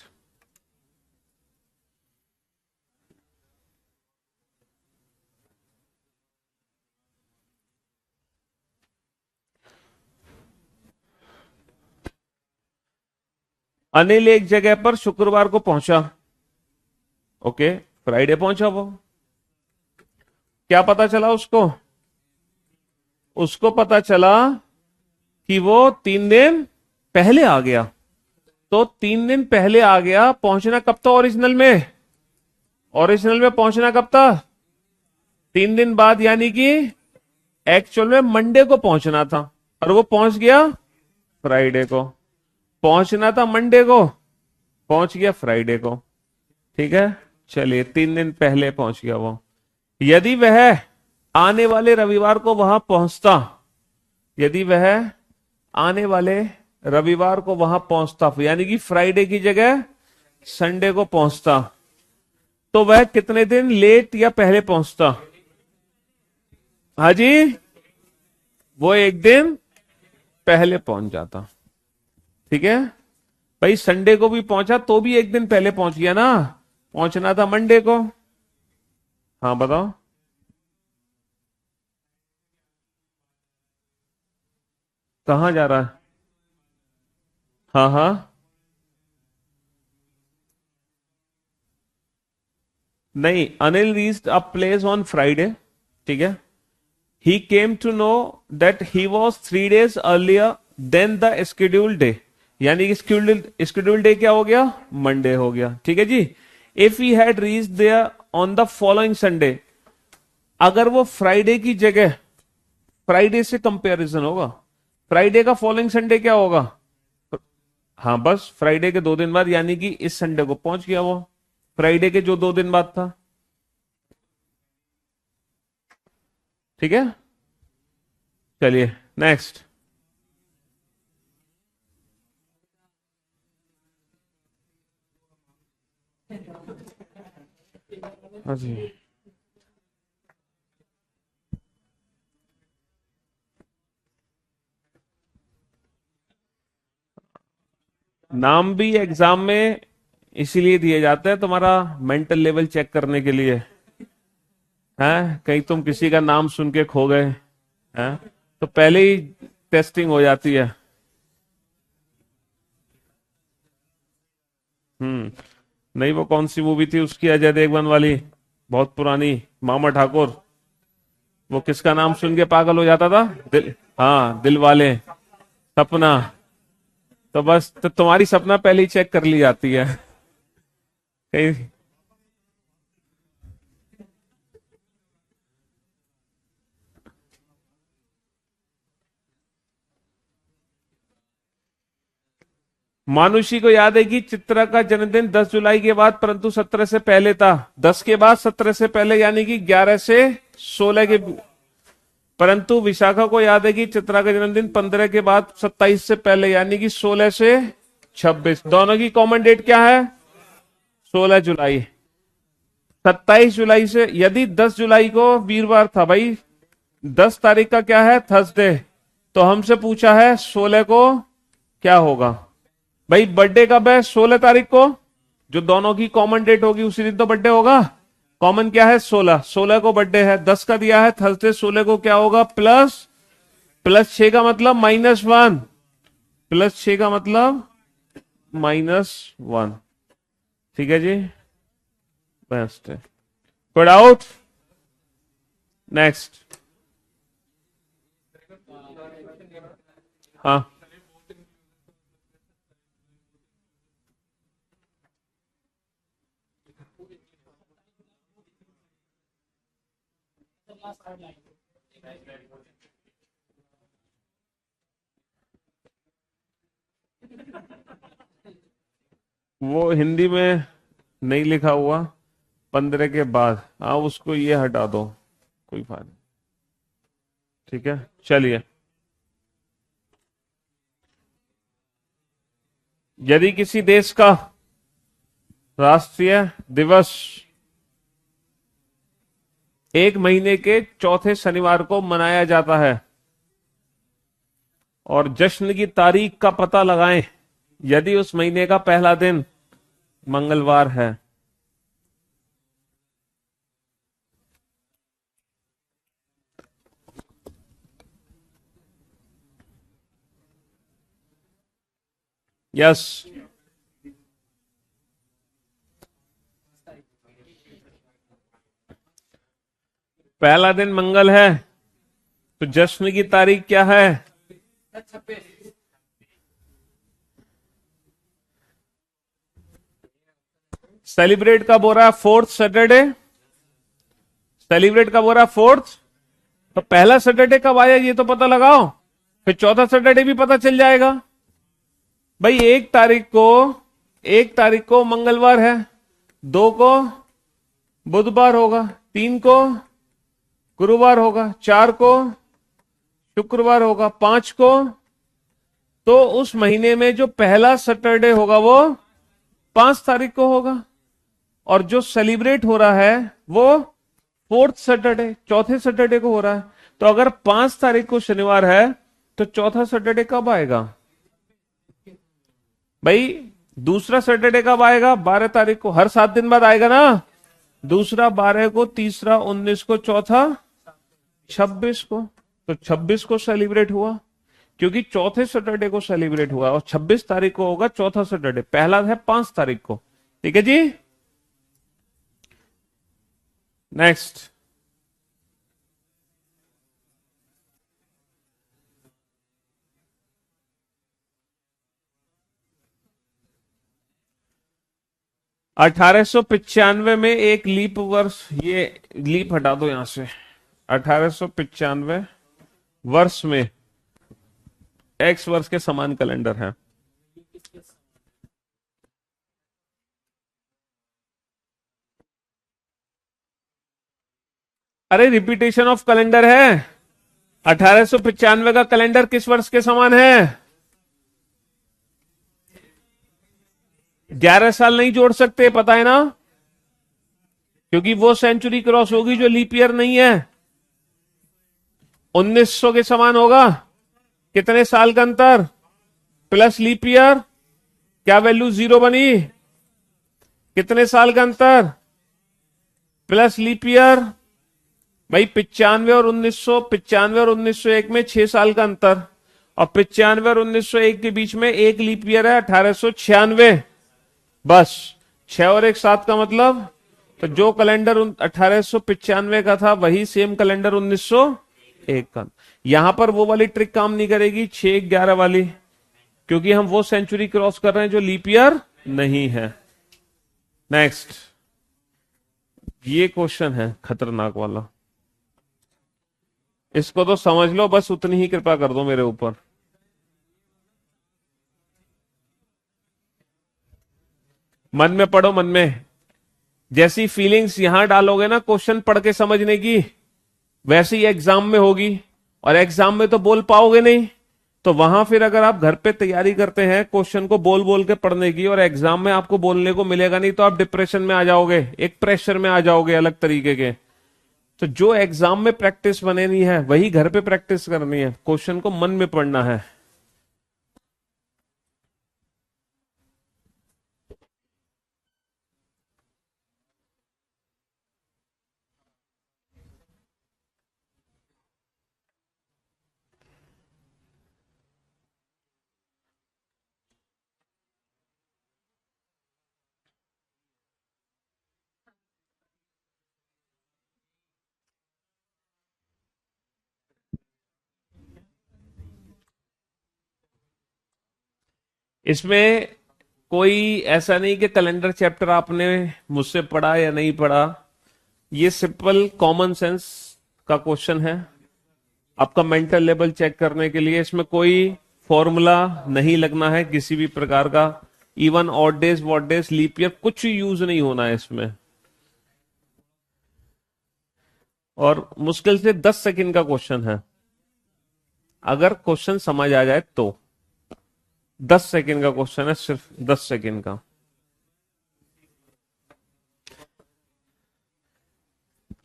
अनिल एक जगह पर शुक्रवार को पहुंचा। ओके, फ्राइडे पहुंचा वो। क्या पता चला उसको? उसको पता चला कि वो 3 दिन पहले आ गया। तो 3 दिन पहले आ गया, पहुंचना कब था ओरिजिनल में? ओरिजिनल में पहुंचना कब था? 3 दिन बाद, यानी कि एक्चुअल में मंडे को पहुंचना था और वो पहुंच गया फ्राइडे को। पहुंचना था मंडे को, पहुंच गया फ्राइडे को। ठीक है, चलिए 3 दिन पहले पहुंच गया वो। यदि वह आने वाले रविवार को वहां पहुंचता, यदि वह आने वाले रविवार को वहां पहुंचता, यानी कि फ्राइडे की जगह संडे को पहुंचता, तो वह कितने दिन लेट या पहले पहुंचता? हाँ जी, वो 1 दिन पहले पहुंच जाता। ठीक है भाई, संडे को भी पहुंचा तो भी 1 दिन पहले पहुंच गया ना, पहुंचना था मंडे को। हाँ बताओ। कहां जा रहा है? हाँ हाँ, नहीं, Anil reached a place on Friday. ठीक है, he came to know that he was 3 days earlier than the scheduled day, यानी कि स्केड्यूल्ड डे क्या हो गया? मंडे हो गया। ठीक है जी। If he had reach there on the following Sunday, अगर वो फ्राइडे की जगह, फ्राइडे से कंपैरिजन होगा, फ्राइडे का फॉलोइंग संडे क्या होगा? हाँ, बस फ्राइडे के 2 दिन बाद, यानी कि इस संडे को पहुंच गया वो, फ्राइडे के जो 2 दिन बाद था। ठीक है, चलिए नेक्स्ट। हाँ जी, नाम भी एग्जाम में इसीलिए दिए जाते हैं, तुम्हारा मेंटल लेवल चेक करने के लिए। हैं, कहीं तुम किसी का नाम सुन के खो गए हैं, तो पहले ही टेस्टिंग हो जाती है। नहीं, वो कौन सी मूवी थी उसकी, अजय देवगन वाली, बहुत पुरानी, मामा ठाकुर। वो किसका नाम सुन के पागल हो जाता था? दिल, हाँ, दिल वाले, सपना। तो बस, तो तुम्हारी सपना पहले ही चेक कर ली जाती है कहीं। मानुषी को याद है कि चित्रा का जन्मदिन 10 जुलाई के बाद परंतु 17 से पहले था। 10 के बाद 17 से पहले यानी कि 11 से 16 के। परंतु विशाखा को याद है कि चित्रा का जन्मदिन 15 के बाद 27 से पहले यानी कि 16 से 26। दोनों की कॉमन डेट क्या है? 16 जुलाई। 27 जुलाई से, यदि 10 जुलाई को वीरवार था भाई, 10 तारीख का क्या है? थर्सडे। तो हमसे पूछा है 16 को क्या होगा? भाई बर्थडे कब है? 16 तारीख को। जो दोनों की कॉमन डेट होगी उसी दिन तो बर्थडे होगा। कॉमन क्या है? 16। 16 को बर्थडे है, 10 का दिया है थर्सडे, 16 को क्या होगा? प्लस 6 का मतलब -1, प्लस 6 का मतलब -1। ठीक है जी, बेस्ट है। कोई डाउट? नेक्स्ट। हाँ, वो हिंदी में नहीं लिखा हुआ 15 के बाद। हाँ, उसको ये हटा दो, कोई फायदा नहीं। ठीक है, चलिए। यदि किसी देश का राष्ट्रीय दिवस एक महीने के चौथे शनिवार को मनाया जाता है और जश्न की तारीख का पता लगाएं यदि उस महीने का पहला दिन मंगलवार है। यस, पहला दिन मंगल है तो जश्न की तारीख क्या है? सेलिब्रेट कब हो रहा है? Fourth Saturday. सेलिब्रेट कब हो रहा है? फोर्थ। तो पहला सैटरडे कब आया ये तो पता लगाओ, फिर चौथा सैटरडे भी पता चल जाएगा। भाई 1 तारीख को मंगलवार है, 2 को बुधवार होगा, 3 को गुरुवार होगा, 4 को शुक्रवार होगा, 5 को। तो उस महीने में जो पहला सैटरडे होगा वो 5 तारीख को होगा, और जो सेलिब्रेट हो रहा है वो फोर्थ सैटरडे, चौथे सैटरडे को हो रहा है। तो अगर 5 तारीख को शनिवार है तो चौथा सैटरडे कब आएगा? भाई दूसरा सैटरडे कब आएगा? 12 तारीख को। हर 7 दिन बाद आएगा ना। दूसरा 12 को, तीसरा 19 को, चौथा 26 को। तो 26 को सेलिब्रेट हुआ क्योंकि चौथे सैटरडे को सेलिब्रेट हुआ, और 26 तारीख को होगा चौथा सैटरडे। पहला है 5 तारीख को। ठीक है जी, नेक्स्ट। $1895 में एक लीप वर्ष, ये लीप हटा दो यहां से। 1895 वर्ष में एक्स वर्ष के समान कैलेंडर है। अरे रिपीटेशन ऑफ कैलेंडर है। 1895 का कैलेंडर किस वर्ष के समान है? 11 साल नहीं जोड़ सकते, पता है ना, क्योंकि वो सेंचुरी क्रॉस होगी जो लीप ईयर नहीं है। 1900 के समान होगा। कितने साल का अंतर प्लस लीप ईयर, क्या वैल्यू 0 बनी? कितने साल का अंतर प्लस लीप ईयर? भाई 95 और 1900, 95 और 1901 में 6 साल का अंतर, और 95 और 1901 के बीच में एक लीप ईयर है 1896। बस 6 और 1 7 का मतलब, तो जो कैलेंडर 1895 का था वही सेम कैलेंडर 1901 का। यहां पर वो वाली ट्रिक काम नहीं करेगी 6-11 वाली, क्योंकि हम वो सेंचुरी क्रॉस कर रहे हैं जो लीप ईयर नहीं है। नेक्स्ट, ये क्वेश्चन है खतरनाक वाला, इसको तो समझ लो, बस उतनी ही कृपा कर दो मेरे ऊपर। मन में पढ़ो, मन में। जैसी फीलिंग्स यहां डालोगे ना क्वेश्चन पढ़ के समझने की, वैसे ही एग्जाम में होगी। और एग्जाम में तो बोल पाओगे नहीं, तो वहां फिर अगर आप घर पे तैयारी करते हैं क्वेश्चन को बोल बोल के पढ़ने की, और एग्जाम में आपको बोलने को मिलेगा नहीं, तो आप डिप्रेशन में आ जाओगे, एक प्रेशर में आ जाओगे अलग तरीके के। तो जो एग्जाम में प्रैक्टिस बनेनी है वही घर पे प्रैक्टिस करनी है, क्वेश्चन को मन में पढ़ना है। इसमें कोई ऐसा नहीं कि कैलेंडर चैप्टर आपने मुझसे पढ़ा या नहीं पढ़ा, ये सिंपल कॉमन सेंस का क्वेश्चन है आपका मेंटल लेवल चेक करने के लिए। इसमें कोई फॉर्मूला नहीं लगना है किसी भी प्रकार का, even odd days, what days, leap year, कुछ यूज नहीं होना है इसमें। और मुश्किल से 10 सेकंड का क्वेश्चन है, अगर क्वेश्चन समझ आ जाए तो। 10 सेकंड का क्वेश्चन है, सिर्फ 10 सेकंड का।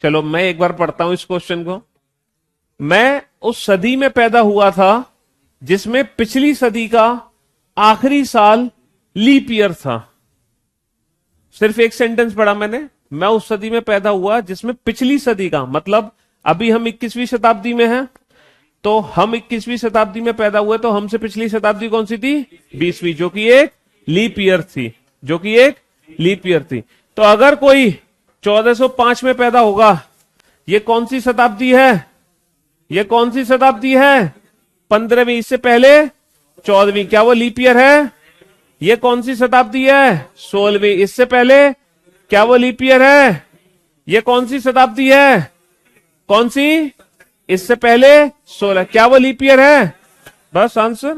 चलो मैं एक बार पढ़ता हूं इस क्वेश्चन को। मैं उस सदी में पैदा हुआ था जिसमें पिछली सदी का आखिरी साल लीप ईयर था। सिर्फ एक सेंटेंस पढ़ा मैंने, मैं उस सदी में पैदा हुआ जिसमें पिछली सदी का, मतलब अभी हम 21वीं शताब्दी में हैं, तो हम 21वीं शताब्दी में पैदा हुए, तो हमसे पिछली शताब्दी कौन सी थी? 20वीं, जो कि एक लीप ईयर थी, जो कि एक लीप ईयर थी। तो अगर कोई 1405 में पैदा होगा, ये कौन सी शताब्दी है? ये कौन सी शताब्दी है? 15वीं। इससे पहले 14वीं, क्या वो लीप ईयर है? ये कौन सी शताब्दी है? 16वीं। इससे पहले क्या वो लीप ईयर है? ये कौन सी शताब्दी है? कौन सी? इससे पहले 16, क्या वो लीप ईयर है? बस आंसर,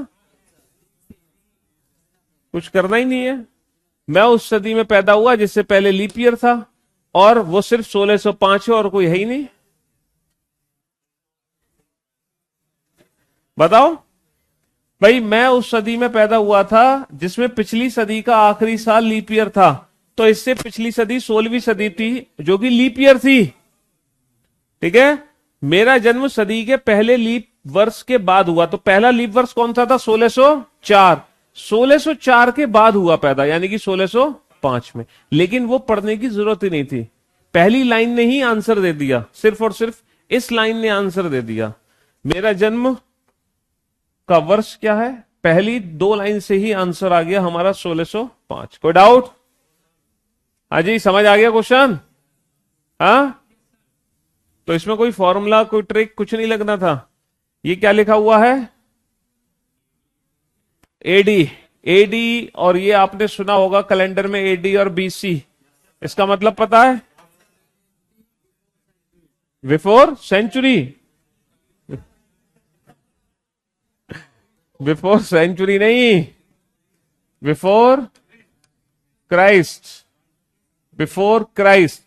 कुछ करना ही नहीं है। मैं उस सदी में पैदा हुआ जिससे पहले लीप ईयर था, और वो सिर्फ 1605 है और कोई है ही नहीं। बताओ भाई, मैं उस सदी में पैदा हुआ था जिसमें पिछली सदी का आखिरी साल लीप ईयर था, तो इससे पिछली सदी 16वीं सदी थी जो कि लीप ईयर थी। ठीक है, मेरा जन्म सदी के पहले लीप वर्ष के बाद हुआ, तो पहला लीप वर्ष कौन सा था? 1604। 1604 के बाद हुआ पैदा, यानी कि 1605 में। लेकिन वो पढ़ने की जरूरत ही नहीं थी, पहली लाइन ने ही आंसर दे दिया, सिर्फ और सिर्फ इस लाइन ने आंसर दे दिया। मेरा जन्म का वर्ष क्या है? पहली 2 लाइन से ही आंसर आ गया हमारा 1605। कोई डाउट? हाँ जी, समझ आ गया क्वेश्चन? हाँ, तो इसमें कोई फॉर्मूला, कोई ट्रिक, कुछ नहीं लगना था। ये क्या लिखा हुआ है? एडी। एडी, और ये आपने सुना होगा कैलेंडर में एडी और बीसी, इसका मतलब पता है? Before century. बिफोर सेंचुरी नहीं, बिफोर क्राइस्ट। Before Christ.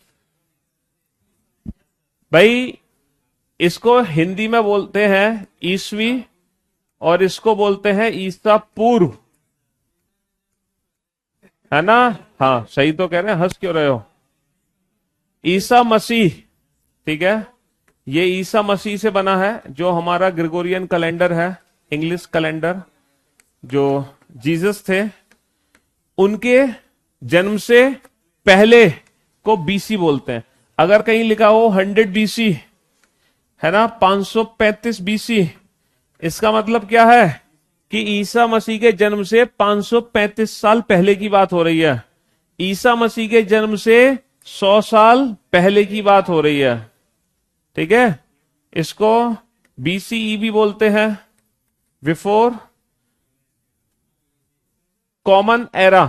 भाई इसको हिंदी में बोलते हैं ईसवी, और इसको बोलते हैं ईसा पूर्व, है ना? हाँ सही तो कह रहे हैं, हंस क्यों रहे हो? ईसा मसीह, ठीक है, ये ईसा मसीह से बना है। जो हमारा ग्रेगोरियन कैलेंडर है, इंग्लिश कैलेंडर, जो जीसस थे उनके जन्म से पहले को बीसी बोलते हैं। अगर कहीं लिखा हो 100 बीसी, है ना, 535 बीसी, इसका मतलब क्या है कि ईसा मसीह के जन्म से 535 साल पहले की बात हो रही है। ईसा मसीह के जन्म से 100 साल पहले की बात हो रही है। ठीक है, इसको बीसीई भी बोलते हैं, before common era,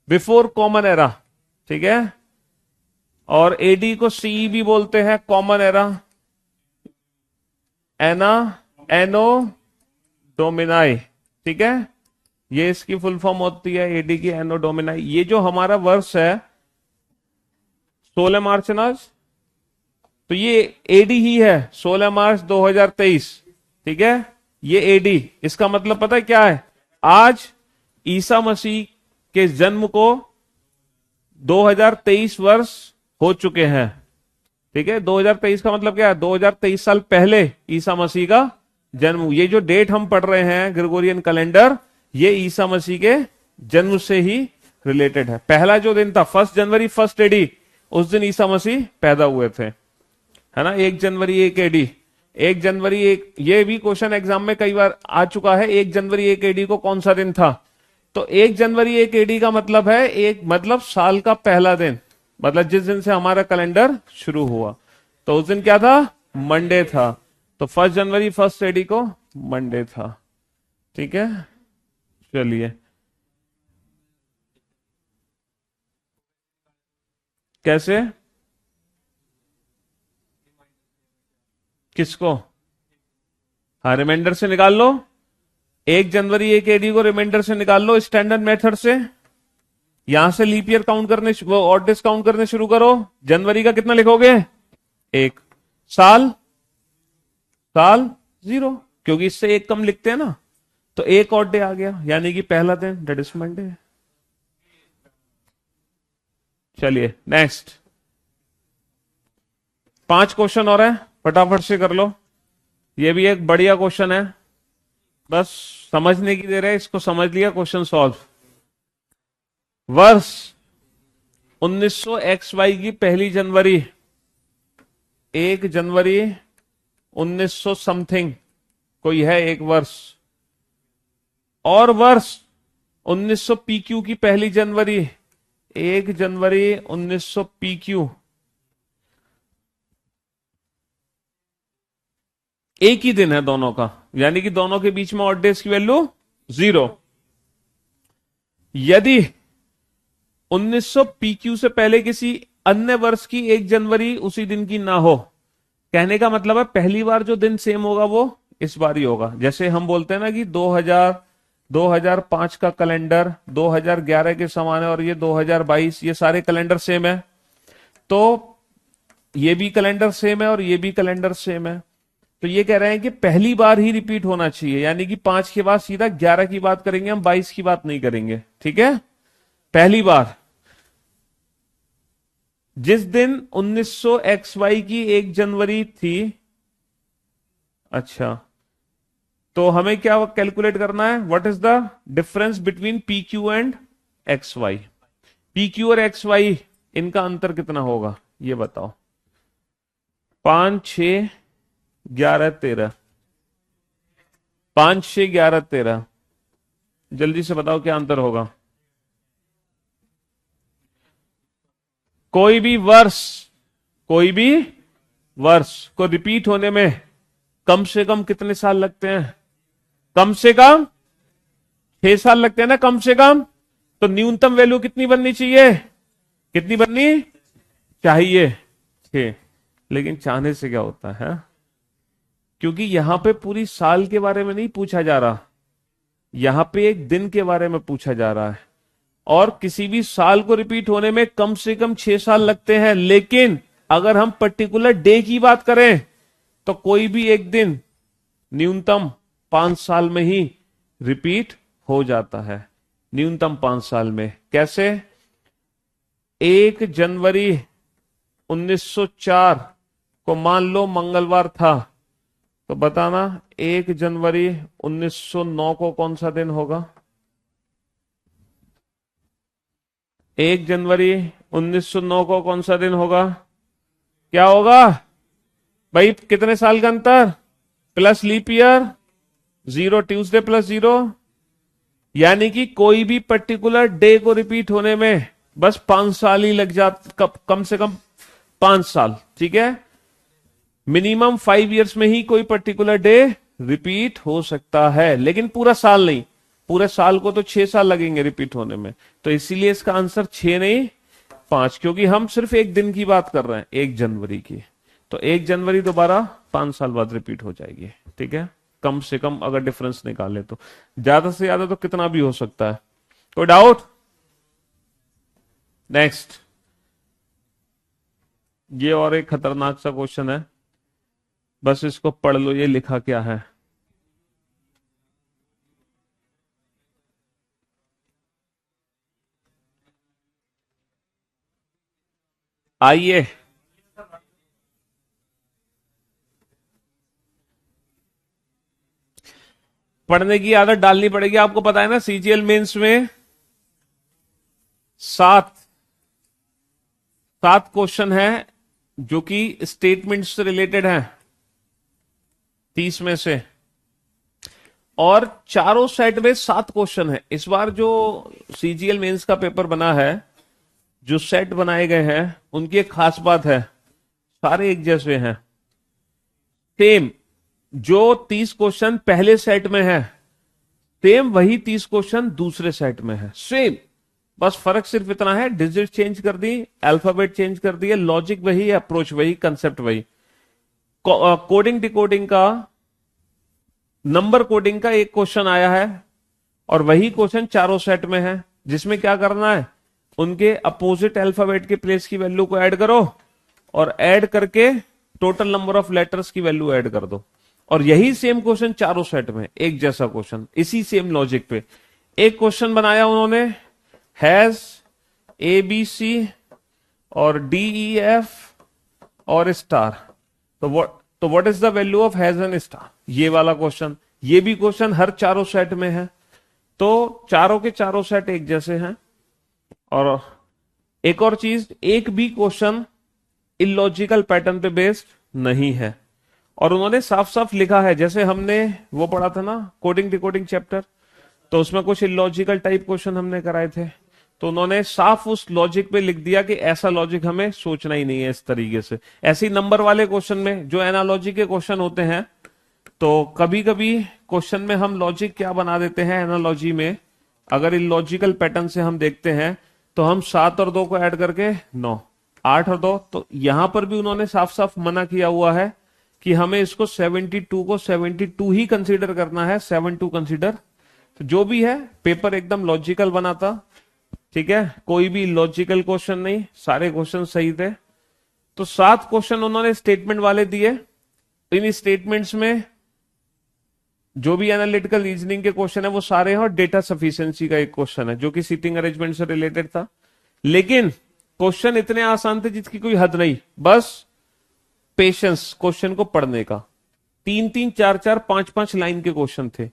before common era. ठीक है, और एडी को सीई भी बोलते हैं, कॉमन एरा, एना, एनो डोमिनाई। ठीक है, ये इसकी फुल फॉर्म होती है एडी की एनो डोमिनाई। ये जो हमारा वर्ष है 16 मार्च ना आज, तो ये एडी ही है 16 मार्च 2023। ठीक है, ये एडी, इसका मतलब पता है क्या है? आज ईसा मसीह के जन्म को 2023 वर्ष हो चुके हैं। ठीक है, 2023 का मतलब क्या है? 2023 साल पहले ईसा मसीह का जन्म। ये जो डेट हम पढ़ रहे हैं ग्रेगोरियन कैलेंडर, ये ईसा मसीह के जन्म से ही रिलेटेड है। पहला जो दिन था 1 जनवरी 1 एडी, उस दिन ईसा मसीह पैदा हुए थे, है ना। 1 जनवरी 1 एडी, 1 जनवरी 1, ये भी क्वेश्चन एग्जाम में कई बार आ चुका है। 1 जनवरी 1 एडी को कौन सा दिन था? तो 1 जनवरी 1 एडी का मतलब है एक, मतलब साल का पहला दिन, मतलब जिस दिन से हमारा कैलेंडर शुरू हुआ। तो उस दिन क्या था? मंडे था। तो 1 जनवरी 1 एडी को मंडे था। ठीक है, चलिए। कैसे? किसको? हाँ, रिमाइंडर से निकाल लो। 1 जनवरी 1 एडी को रिमाइंडर से निकाल लो स्टैंडर्ड मेथड से। यहां से लीप ईयर काउंट करने, वो ऑड डेज काउंट करने शुरू करो। जनवरी का कितना लिखोगे? 1। साल, साल 0, क्योंकि इससे 1 कम लिखते हैं ना। तो 1 ऑड डे आ गया, यानी कि पहला दिन, दैट इज मंडे। चलिए नेक्स्ट, 5 क्वेश्चन और है, फटाफट से कर लो। ये भी एक बढ़िया क्वेश्चन है, बस समझने की देर है। इसको समझ लिया, क्वेश्चन सॉल्व। वर्ष 1900 XY की पहली जनवरी, 1 जनवरी 1900 समथिंग कोई है एक वर्ष, और वर्ष 1900 PQ की पहली जनवरी, 1 जनवरी 1900 PQ। एक ही दिन है दोनों का, यानी कि दोनों के बीच में ऑड डेज की वैल्यू 0। यदि 1900 PQ से पहले किसी अन्य वर्ष की 1 जनवरी उसी दिन की ना हो, कहने का मतलब है पहली बार जो दिन सेम होगा वो इस बार ही होगा। जैसे हम बोलते हैं ना कि 2005 का कैलेंडर 2011 के समान है और ये 2022, ये सारे कैलेंडर सेम है, तो ये भी कैलेंडर सेम है और ये भी कैलेंडर सेम है। तो ये कह रहे हैं कि पहली बार ही रिपीट होना चाहिए, यानी कि 5 के बाद सीधा 11 की बात करेंगे हम, 22 की बात नहीं करेंगे। ठीक है, पहली बार जिस दिन 1900 XY की 1 जनवरी थी। अच्छा, तो हमें क्या कैलकुलेट करना है? What is the difference between PQ and XY? PQ और XY इनका अंतर कितना होगा ये बताओ। 5 6 11 13, 5 6 11 13, जल्दी से बताओ क्या अंतर होगा। कोई भी वर्ष को रिपीट होने में कम से कम कितने साल लगते हैं? कम से कम 6 साल लगते हैं ना, कम से कम। तो न्यूनतम वैल्यू कितनी बननी चाहिए? कितनी बननी चाहिए? 6। लेकिन चाहने से क्या होता है? क्योंकि यहां पे पूरी साल के बारे में नहीं पूछा जा रहा, यहां पे एक दिन के बारे में पूछा जा रहा है। और किसी भी साल को रिपीट होने में कम से कम 6 साल लगते हैं, लेकिन अगर हम पर्टिकुलर डे की बात करें तो कोई भी एक दिन न्यूनतम 5 साल में ही रिपीट हो जाता है, न्यूनतम 5 साल में। कैसे? 1 जनवरी 1904 को मान लो मंगलवार था, तो बताना 1 जनवरी 1909 को कौन सा दिन होगा? 1 जनवरी 1909 को कौन सा दिन होगा? क्या होगा भाई? कितने साल का अंतर? Plus leap year 0, Tuesday plus 0, यानी कि कोई भी पर्टिकुलर डे को रिपीट होने में बस 5 साल ही लग जाते, कम से कम 5 साल। ठीक है, मिनिमम 5 इयर्स में ही कोई पर्टिकुलर डे रिपीट हो सकता है, लेकिन पूरा साल नहीं। पूरे साल को तो 6 साल लगेंगे रिपीट होने में, तो इसीलिए इसका आंसर 6 नहीं 5, क्योंकि हम सिर्फ एक दिन की बात कर रहे हैं, 1 जनवरी की। तो 1 जनवरी दोबारा 5 साल बाद रिपीट हो जाएगी। ठीक है, कम से कम अगर डिफरेंस निकाले तो। ज्यादा से ज्यादा तो कितना भी हो सकता है। कोई डाउट? नेक्स्ट, ये और एक खतरनाक सा क्वेश्चन है, बस इसको पढ़ लो, ये लिखा क्या है। आइए, पढ़ने की आदत डालनी पड़ेगी। आपको पता है ना, सीजीएल मेंस में सात सात क्वेश्चन है जो कि स्टेटमेंट से रिलेटेड है, 30 में से, और चारों सेट में 7 क्वेश्चन है। इस बार जो सीजीएल मेंस का पेपर बना है, जो सेट बनाए गए हैं, उनकी एक खास बात है, सारे एक जैसे हैं, सेम। जो 30 क्वेश्चन पहले सेट में है, सेम वही 30 क्वेश्चन दूसरे सेट में है, सेम। बस फर्क सिर्फ इतना है, डिजिट चेंज कर दी, अल्फाबेट चेंज कर दिए, लॉजिक वही, अप्रोच वही, कंसेप्ट वही। कोडिंग डिकोडिंग का, नंबर कोडिंग का एक क्वेश्चन आया है, और वही क्वेश्चन चारों सेट में है, जिसमें क्या करना है, उनके अपोजिट अल्फाबेट के प्लेस की वैल्यू को ऐड करो, और ऐड करके टोटल नंबर ऑफ लेटर्स की वैल्यू ऐड कर दो। और यही सेम क्वेश्चन चारों सेट में, एक जैसा क्वेश्चन, इसी सेम लॉजिक पे। एक क्वेश्चन बनाया उन्होंने, हैज ABC और DEF और स्टार, तो what is the value of has and star, ये वाला क्वेश्चन। ये भी क्वेश्चन हर चारों सेट में है, तो चारों के चारों सेट एक जैसे हैं। और एक और चीज, एक भी क्वेश्चन इलॉजिकल पैटर्न पे बेस्ड नहीं है। और उन्होंने साफ साफ लिखा है, जैसे हमने वो पढ़ा था ना कोडिंग डिकोडिंग चैप्टर, तो उसमें कुछ इलॉजिकल टाइप क्वेश्चन हमने कराए थे, तो उन्होंने साफ उस लॉजिक पे लिख दिया कि ऐसा लॉजिक हमें सोचना ही नहीं है इस तरीके से। ऐसे ही नंबर वाले क्वेश्चन में जो एनालॉजी के क्वेश्चन होते हैं, तो कभी कभी क्वेश्चन में हम लॉजिक क्या बना देते हैं एनालॉजी में, अगर इलॉजिकल पैटर्न से हम देखते हैं, तो हम 7 और 2 को ऐड करके 9, 8 और 2, तो यहां पर भी उन्होंने साफ साफ मना किया हुआ है कि हमें इसको 72 को 72 ही कंसीडर करना है, 72 कंसीडर। तो जो भी है, पेपर एकदम लॉजिकल बना था, ठीक है, कोई भी लॉजिकल क्वेश्चन नहीं, सारे क्वेश्चन सही थे। तो 7 क्वेश्चन उन्होंने स्टेटमेंट वाले दिए। इन स्टेटमेंट्स में जो भी एनालिटिकल रीजनिंग के क्वेश्चन है वो सारे हैं, और डेटा सफिशिएंसी का एक क्वेश्चन है जो कि सीटिंग अरेंजमेंट से रिलेटेड था। लेकिन क्वेश्चन इतने आसान थे जिसकी कोई हद नहीं, बस पेशेंस क्वेश्चन को पढ़ने का। 3-3, 4-4, 5-5 लाइन के क्वेश्चन थे,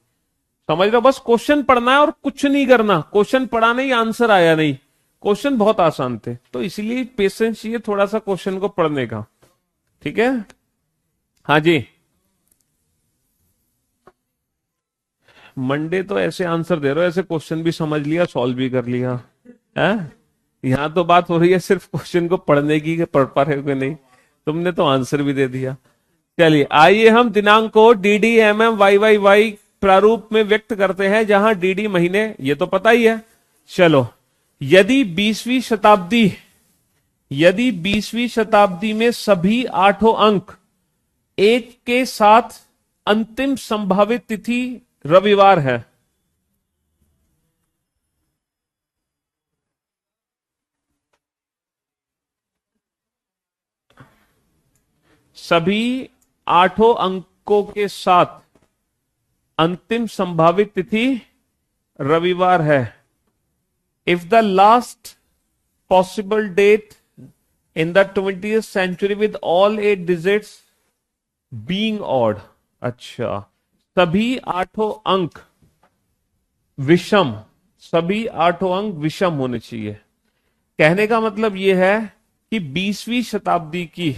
समझ लो, बस क्वेश्चन पढ़ना है और कुछ नहीं करना। क्वेश्चन पढ़ा नहीं, आंसर आया नहीं, क्वेश्चन बहुत आसान थे। तो इसलिए पेशेंस चाहिए थोड़ा सा क्वेश्चन को पढ़ने का, ठीक है। हाँ जी, मंडे तो ऐसे आंसर दे रहे हो, ऐसे क्वेश्चन भी समझ लिया, सॉल्व भी कर लिया है। यहां तो बात हो रही है सिर्फ क्वेश्चन को पढ़ने की, पढ़ पा रहे हो कि नहीं। तुमने तो आंसर भी दे दिया। चलिए, आइए हम दिनांक को DD, MM, YYY प्रारूप में व्यक्त करते हैं, जहां DD महीने, ये तो पता ही है। चलो, यदि 20वीं शताब्दी में सभी 8 अंक एक के साथ अंतिम संभावित तिथि रविवार है, सभी 8 अंकों के साथ अंतिम संभावित तिथि रविवार है, if the last possible date in the 20th century with all 8 digits being odd. अच्छा, सभी 8 अंक विषम, सभी 8 अंक विषम होने चाहिए। कहने का मतलब यह है कि 20वीं शताब्दी की,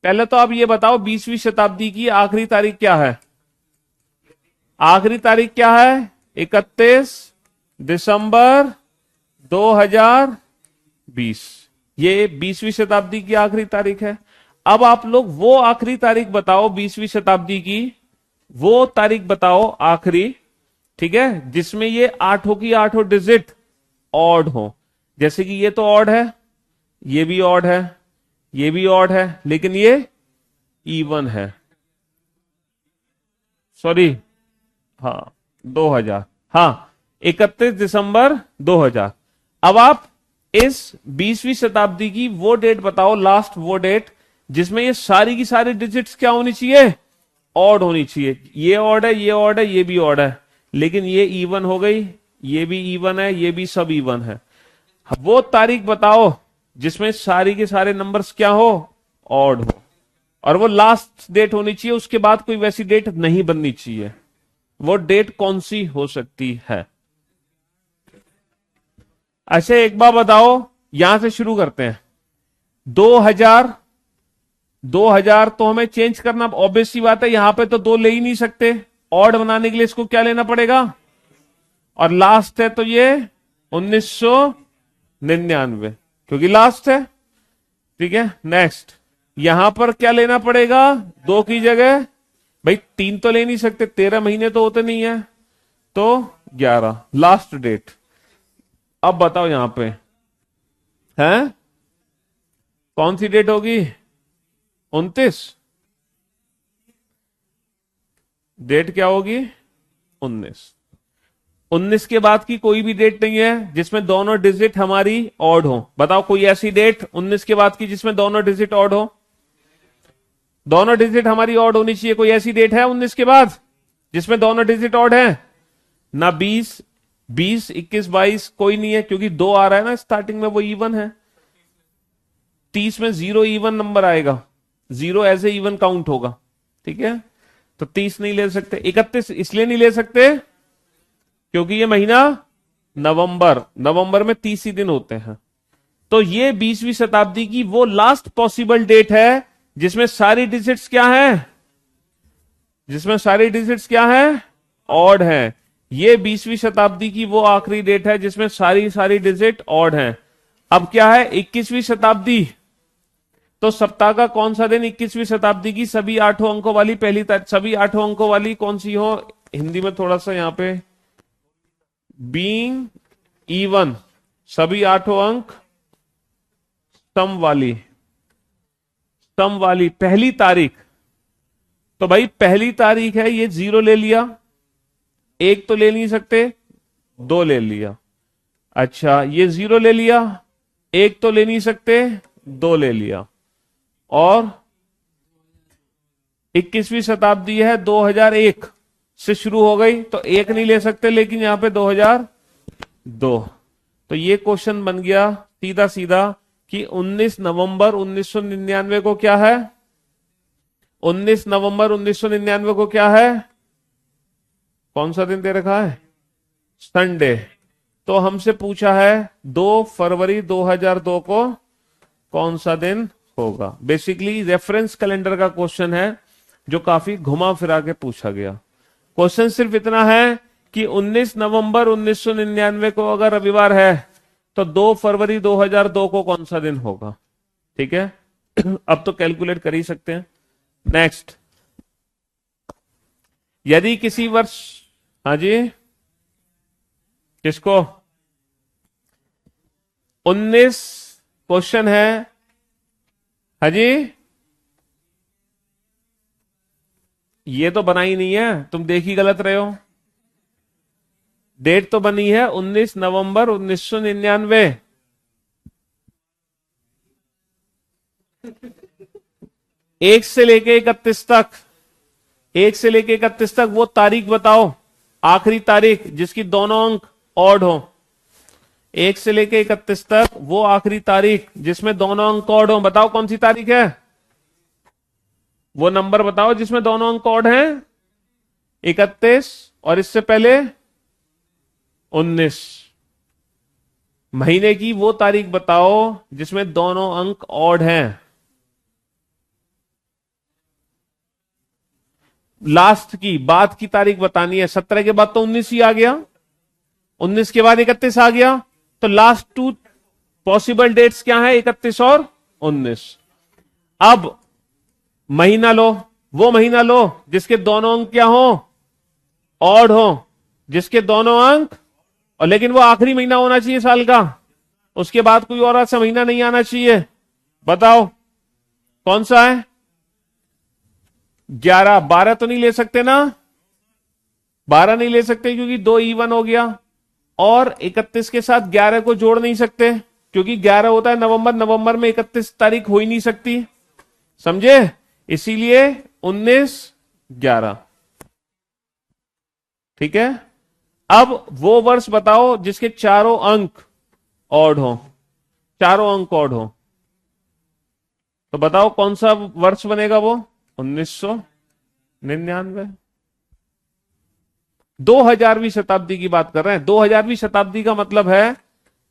पहले तो आप ये बताओ 20वीं शताब्दी की आखिरी तारीख क्या है? आखिरी तारीख क्या है? 31 दिसंबर 2020, ये 20वीं शताब्दी की आखिरी तारीख है। अब आप लोग वो आखिरी तारीख बताओ 20वीं शताब्दी की, वो तारीख बताओ आखिरी, ठीक है, जिसमें ये 8 की 8 डिजिट ऑड हो। जैसे कि ये तो ऑड है, ये भी ऑड है, ये भी ऑड है, लेकिन ये इवन है। सॉरी, हाँ 2000, हाँ 31 दिसंबर 2000। अब आप इस 20वीं शताब्दी की वो डेट बताओ, लास्ट वो डेट जिसमें ये सारी की सारी डिजिट्स क्या होनी चाहिए, ऑड होनी चाहिए। ये ऑड है, ये ऑड है, ये भी ऑड है, लेकिन ये इवन हो गई, ये भी इवन है, ये भी सब इवन है। वो तारीख बताओ जिसमें सारी के सारे नंबर्स क्या हो, ऑड हो, और वो लास्ट डेट होनी चाहिए, उसके बाद कोई वैसी डेट नहीं बननी चाहिए। वो डेट कौन सी हो सकती है? अच्छा एक बार बताओ, यहां से शुरू करते हैं। 2000 तो हमें चेंज करना ऑब्वियस सी बात है, यहां पे तो 2 ले ही नहीं सकते, ऑड बनाने के लिए इसको क्या लेना पड़ेगा, और लास्ट है तो ये 1999, क्योंकि लास्ट है। ठीक है, नेक्स्ट यहां पर क्या लेना पड़ेगा, 2 की जगह, भाई 3 तो ले नहीं सकते, 13 महीने तो होते नहीं है, तो 11 लास्ट डेट। अब बताओ यहां पे है कौन सी डेट होगी, 29, डेट क्या होगी 19 के बाद की कोई भी डेट नहीं है जिसमें दोनों डिजिट हमारी ऑड हो। बताओ कोई ऐसी डेट 19 के बाद की जिसमें दोनों डिजिट ऑड हो, दोनों डिजिट हमारी ऑड होनी चाहिए। कोई ऐसी डेट है 19 के बाद जिसमें दोनों डिजिट ऑड है? ना 20, 21, 22 कोई नहीं है, क्योंकि 2 आ रहा है ना स्टार्टिंग में, वो इवन है। 30 में 0 इवन नंबर आएगा, 0 एज ए इवन काउंट होगा। ठीक है, तो 30 नहीं ले सकते। 31 इसलिए नहीं ले सकते क्योंकि ये महीना नवंबर में 30 ही दिन होते हैं। तो ये 20वीं शताब्दी की वो लास्ट पॉसिबल डेट है जिसमें सारी डिजिट्स क्या है, जिसमें सारी डिजिट्स क्या है, ऑड है। ये 20वीं शताब्दी की वो आखिरी डेट है जिसमें सारी डिजिट ऑड है। अब क्या है 21वीं शताब्दी, तो सप्ताह का कौन सा दिन 21वीं शताब्दी की सभी 8 अंकों वाली सभी 8 अंकों वाली कौन सी हो, हिंदी में थोड़ा सा यहां पे, बीइंग इवन, सभी 8 अंक सम वाली पहली तारीख। तो भाई पहली तारीख है, ये 0 ले लिया, 1 तो ले नहीं सकते, 2 ले लिया। अच्छा ये 0 ले लिया, 1 तो ले नहीं सकते, 2 ले लिया। और 21वीं शताब्दी है 2001 से शुरू हो गई, तो 1 नहीं ले सकते, लेकिन यहां पे 2002। तो ये क्वेश्चन बन गया सीधा सीधा कि 19 नवंबर 1999 को क्या है, 19 नवंबर 1999 को क्या है, कौन सा दिन दे रखा है, संडे। तो हमसे पूछा है 2 फरवरी 2002 को कौन सा दिन होगा। बेसिकली रेफरेंस कैलेंडर का क्वेश्चन है जो काफी घुमा फिरा के पूछा गया। क्वेश्चन सिर्फ इतना है कि 19 नवंबर 1999 को अगर रविवार है तो 2 फरवरी 2002 को कौन सा दिन होगा। ठीक है अब तो कैलकुलेट कर ही सकते हैं। नेक्स्ट, यदि किसी वर्ष, हाँ जी किसको, 19 क्वेश्चन है, हाँ जी ये तो बना ही नहीं है, तुम देख ही गलत रहे हो। डेट तो बनी है 19 नवंबर 1999। एक से लेके 31 तक, 1 से लेके 31 तक वो तारीख बताओ, आखिरी तारीख जिसकी दोनों अंक ऑड हो। 1 से लेके 31 तक वो आखिरी तारीख जिसमें दोनों अंक ऑड हो, बताओ कौन सी तारीख है, वो नंबर बताओ जिसमें दोनों अंक ऑड हैं। 31 और इससे पहले 19। महीने की वो तारीख बताओ जिसमें दोनों अंक ऑड हैं। लास्ट की बाद की तारीख बतानी है। 17 के बाद तो 19 ही आ गया, 19 के बाद 31 आ गया, तो लास्ट 2 पॉसिबल डेट्स क्या है, 31 और 19। अब महीना लो, वो महीना लो जिसके दोनों अंक क्या हो, ऑड हो, जिसके दोनों अंक, और लेकिन वो आखिरी महीना होना चाहिए साल का, उसके बाद कोई और ऐसा महीना नहीं आना चाहिए। बताओ कौन सा है, 11, 12 तो नहीं ले सकते ना, 12 नहीं ले सकते क्योंकि 2 इवन हो गया, और 31 के साथ 11 को जोड़ नहीं सकते क्योंकि 11 होता है नवंबर, नवंबर में 31 तारीख हो ही नहीं सकती, समझे? इसीलिए 19 11। ठीक है, अब वो वर्ष बताओ जिसके चारों अंक ऑड हो, चारों अंक ऑड हो, तो बताओ कौन सा वर्ष बनेगा वो? 1999। 2000वीं शताब्दी की बात कर रहे हैं। 2000वीं शताब्दी का मतलब है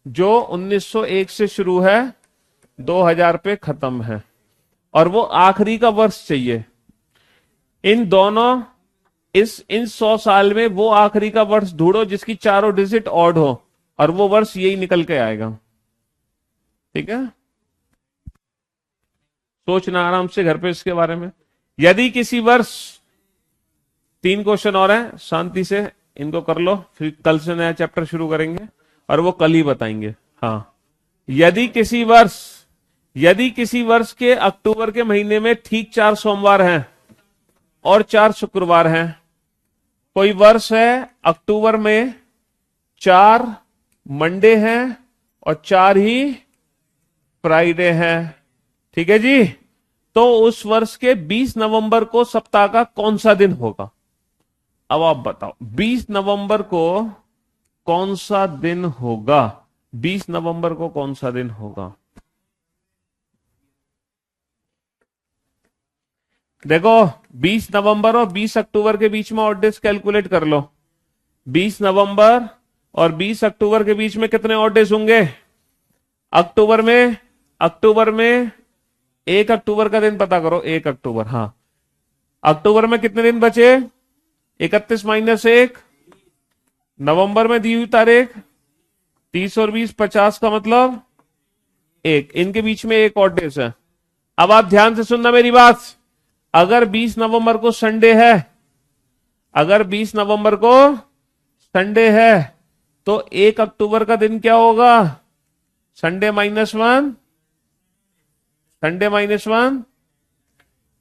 जो 1901 से शुरू है, 2000 पे खत्म है, और वो आखिरी का वर्ष चाहिए। इन दोनों इन 100 साल में वो आखिरी का वर्ष ढूंढो जिसकी चारों डिजिट ऑड हो, और वो वर्ष यही निकल के आएगा। ठीक है, सोचना आराम से घर पे इसके बारे में। यदि किसी वर्ष, 3 क्वेश्चन और हैं, शांति से इनको कर लो, फिर कल से नया चैप्टर शुरू करेंगे और वो कल ही बताएंगे। हाँ, यदि किसी वर्ष के अक्टूबर के महीने में ठीक 4 सोमवार हैं और 4 शुक्रवार हैं, कोई वर्ष है अक्टूबर में 4 मंडे हैं और 4 ही फ्राइडे हैं, ठीक है जी, तो उस वर्ष के 20 नवंबर को सप्ताह का कौन सा दिन होगा? अब आप बताओ 20 नवंबर को कौन सा दिन होगा? 20 नवंबर को कौन सा दिन होगा? देखो, 20 नवंबर और 20 अक्टूबर के बीच में ऑड डेज कैलकुलेट कर लो। 20 नवंबर और 20 अक्टूबर के बीच में कितने ऑड डेज होंगे? अक्टूबर में 1 अक्टूबर का दिन पता करो। 1 अक्टूबर, हाँ, अक्टूबर में कितने दिन बचे? 31 - 1। नवंबर में दी हुई तारीख 30 और 20 50 का मतलब 1, इनके बीच में 1 ऑड डेज है। अब आप ध्यान से सुनना मेरी बात। अगर 20 नवंबर को संडे है, अगर 20 नवंबर को संडे है, तो 1 अक्टूबर का दिन क्या होगा? Sunday -1, Sunday -1।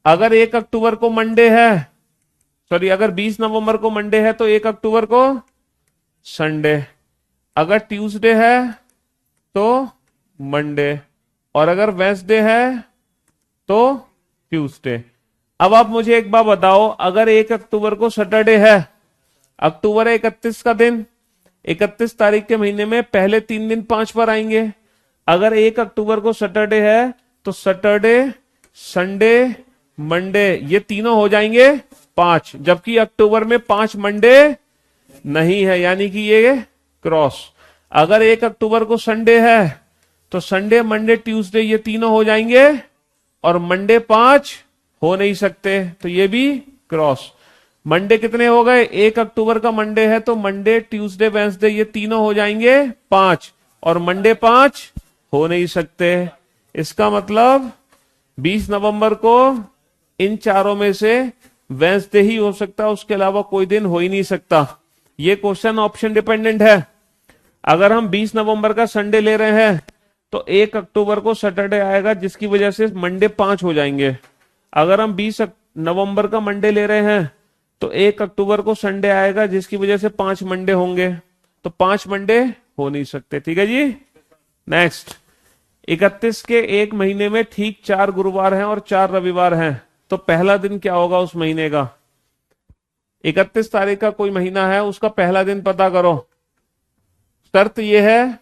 अगर 1 अक्टूबर को मंडे है, सॉरी, अगर 20 नवंबर को मंडे है तो 1 अक्टूबर को संडे। अगर ट्यूसडे है तो मंडे, और अगर वेंसडे है तो ट्यूसडे। अब आप मुझे एक बात बताओ, अगर 1 अक्टूबर को सैटरडे है, अक्टूबर है 31 का दिन, 31 तारीख के महीने में पहले 3 दिन 5 पर आएंगे। अगर 1 अक्टूबर को सैटरडे है तो सैटरडे, संडे, मंडे, ये तीनों हो जाएंगे 5, जबकि अक्टूबर में 5 मंडे नहीं है, यानी कि ये क्रॉस। अगर 1 अक्टूबर को संडे है तो संडे, मंडे, ट्यूसडे, ये तीनों हो जाएंगे, और मंडे 5 हो नहीं सकते, तो ये भी क्रॉस। मंडे कितने हो गए? 1 अक्टूबर का मंडे है तो मंडे, ट्यूसडे, वेंसडे, ये तीनों हो जाएंगे 5, और मंडे 5 हो नहीं सकते। इसका मतलब 20 नवंबर को इन चारों में से वेंसडे ही हो सकता है, उसके अलावा कोई दिन हो ही नहीं सकता। ये क्वेश्चन ऑप्शन डिपेंडेंट है। अगर हम 20 नवंबर का संडे ले रहे हैं तो 1 अक्टूबर को सैटरडे आएगा, जिसकी वजह से मंडे 5 हो जाएंगे। अगर हम 20 नवंबर का मंडे ले रहे हैं तो 1 अक्टूबर को संडे आएगा, जिसकी वजह से 5 मंडे होंगे, तो 5 मंडे हो नहीं सकते। ठीक है जी, नेक्स्ट। 31 के एक महीने में ठीक 4 गुरुवार हैं और 4 रविवार हैं, तो पहला दिन क्या होगा उस महीने का? 31 तारीख का कोई महीना है, उसका पहला दिन पता करो। शर्त यह है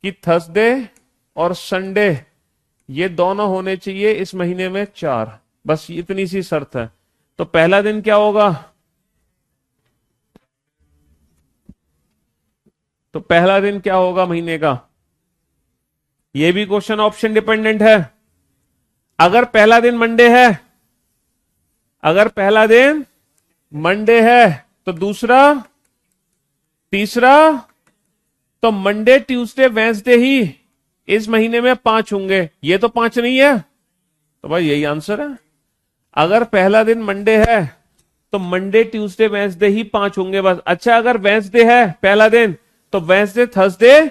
कि थर्सडे और संडे ये दोनों होने चाहिए इस महीने में 4, बस इतनी सी शर्त है। तो पहला दिन क्या होगा? तो पहला दिन क्या होगा महीने का? ये भी क्वेश्चन ऑप्शन डिपेंडेंट है। अगर पहला दिन मंडे है, अगर पहला दिन मंडे है तो दूसरा, तीसरा, तो मंडे, ट्यूसडे, वेंसडे ही इस महीने में 5 होंगे। ये तो 5 नहीं है, तो भाई यही आंसर है। अगर पहला दिन मंडे है तो मंडे, ट्यूसडे, वेंसडे ही 5 होंगे बस। अच्छा, अगर वेंसडे है पहला दिन तो वेंसडे, थर्सडे,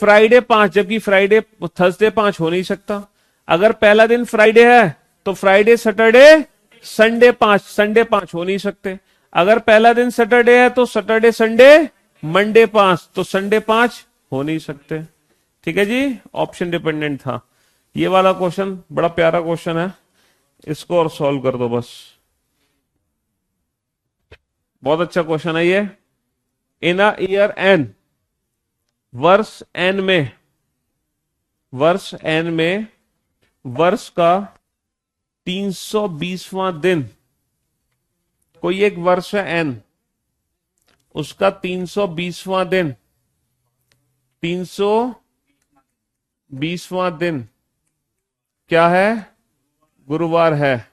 फ्राइडे 5, जबकि फ्राइडे, थर्सडे 5 हो नहीं सकता। अगर पहला दिन फ्राइडे है तो फ्राइडे, सैटरडे, संडे 5, संडे 5 हो नहीं सकते। अगर पहला दिन सैटरडे है तो सैटरडे संडे मंडे 5, तो संडे 5 हो नहीं सकते। ठीक है जी, ऑप्शन डिपेंडेंट था। ये वाला क्वेश्चन बड़ा प्यारा क्वेश्चन है, इसको और सॉल्व कर दो बस। बहुत अच्छा क्वेश्चन है ये। इन अ ईयर एन, वर्ष एन में, वर्ष एन में वर्ष का 320वां दिन, कोई एक वर्ष है एन, उसका 320वां दिन, 320वां दिन क्या है? गुरुवार है।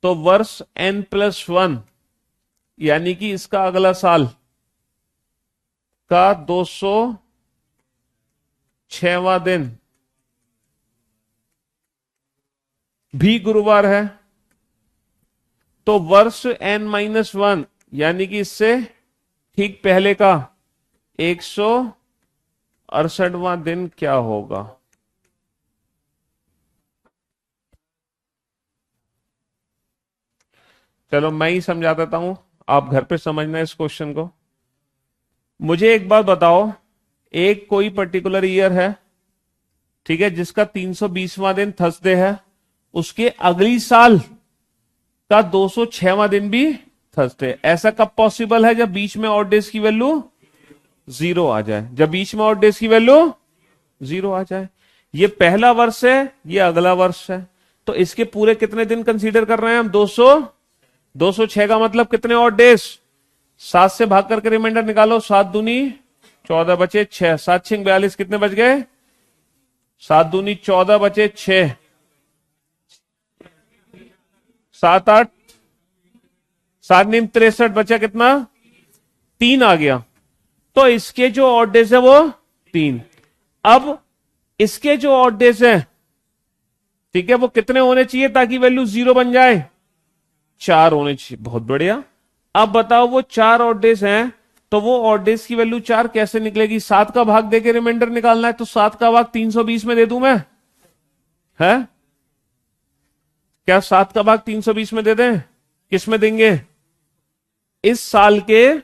तो वर्ष n+1 यानी कि इसका अगला साल का 206वां दिन भी गुरुवार है। तो वर्ष n-1 यानी कि इससे ठीक पहले का 168वां दिन क्या होगा? चलो मैं ही समझा देता हूं, आप घर पे समझना इस क्वेश्चन को। मुझे एक बात बताओ, एक कोई पर्टिकुलर ईयर है, ठीक है, जिसका 320वां दिन थर्सडे है, उसके अगली साल का 206वां दिन भी थर्सडे। ऐसा कब पॉसिबल है? जब बीच में ऑड डेज की वैल्यू 0 आ जाए, जब बीच में ऑड डेज की वैल्यू 0 आ जाए। ये पहला वर्ष है, ये अगला वर्ष है, तो इसके पूरे कितने दिन कंसीडर कर रहे हैं हम? 206 का मतलब कितने ऑड डेज? 7 से भाग करके रिमाइंडर निकालो, 7 दूनी 14 बचे 6, 7 6 42, कितने बच गए? 7 दूनी 14 बचे 6, 7 8 7 नीम 63, बचा कितना? 3 आ गया। तो इसके जो ऑड डेज है वो 3। अब इसके जो ऑड डेज है, ठीक है, वो कितने होने चाहिए ताकि वैल्यू 0 बन जाए? 4 होने चाहिए। बहुत बढ़िया। अब बताओ वो 4 ऑड डेज हैं, तो वो ऑड डेज की वैल्यू 4 कैसे निकलेगी? 7 का भाग देके रिमाइंडर निकालना है, तो 7 का भाग 320 में दे दूं मैं? है क्या 7 का भाग 320 में दे दें? किस में देंगे? इस साल के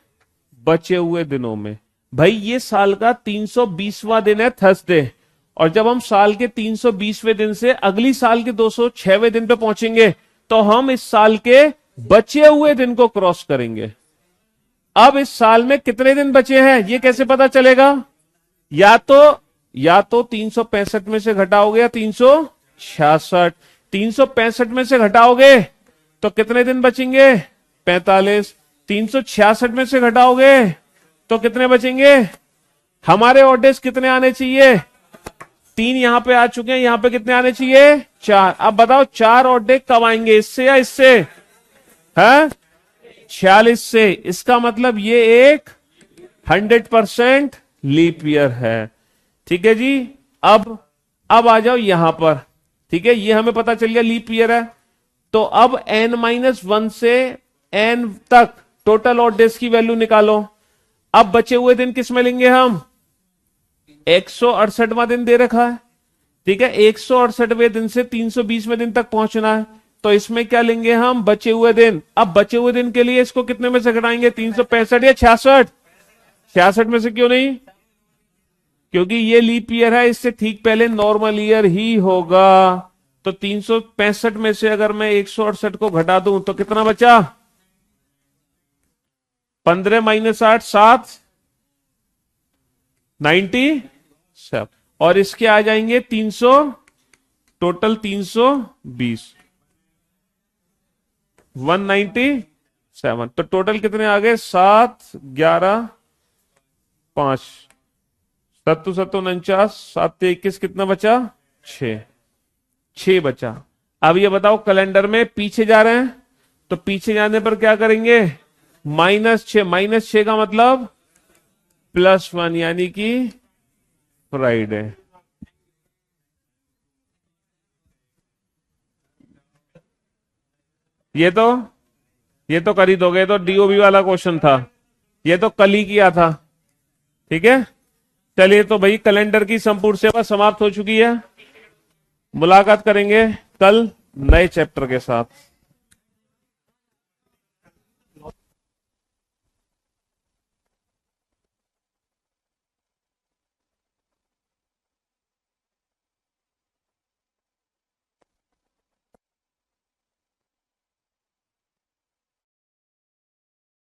बचे हुए दिनों में। भाई ये साल का 320वां दिन है थर्सडे, और जब हम साल के 320वें दिन से अगली साल के 206वें दिन पे पहुंचेंगे, तो हम इस साल के बचे हुए दिन को क्रॉस करेंगे। अब इस साल में कितने दिन बचे हैं ये कैसे पता चलेगा? या तो 365 में से घटाओगे या 366। 365 में से घटाओगे तो कितने दिन बचेंगे? 45। 366 में से घटाओगे तो कितने बचेंगे? हमारे ऑड डेज कितने आने चाहिए? 3 यहां पे आ चुके हैं, यहां पे कितने आने चाहिए? 4। अब बताओ 4 ऑड डे कब आएंगे, इससे या इससे? है 46 से। इसका मतलब ये एक 100% लीप ईयर है। ठीक है जी। अब आ जाओ यहां पर, ठीक है, ये हमें पता चल गया लीप ईयर है। तो अब n-1 से n तक टोटल ऑड डेज की वैल्यू निकालो। अब बचे हुए दिन किस में लेंगे हम? 168वां दिन दे रखा है, ठीक है, 168वें दिन से 320वें दिन तक पहुंचना है, तो इसमें क्या लेंगे हम? बचे हुए दिन। अब बचे हुए दिन के लिए इसको कितने में से घटाएंगे? 365 या 66? 66 में से क्यों नहीं? क्योंकि ये लीप ईयर है, इससे ठीक पहले नॉर्मल ईयर ही होगा। तो 365 में से अगर मैं 168 को घटा दूं तो कितना बचा? 15 - 8 7 97, और इसके आ जाएंगे 300, टोटल 320, 197। तो टोटल कितने आ गए? 7 11 5 7 7 49 7 21, कितना बचा? 6 बचा। अब ये बताओ कैलेंडर में पीछे जा रहे हैं, तो पीछे जाने पर क्या करेंगे? -6। -6 का मतलब +1 यानी कि फ्राइडे। ये तो कर ही दोगे, तो डीओबी वाला क्वेश्चन था, ये तो कल ही किया था। ठीक है, चलिए तो भाई कैलेंडर की संपूर्ण सेवा समाप्त हो चुकी है। मुलाकात करेंगे कल नए चैप्टर के साथ।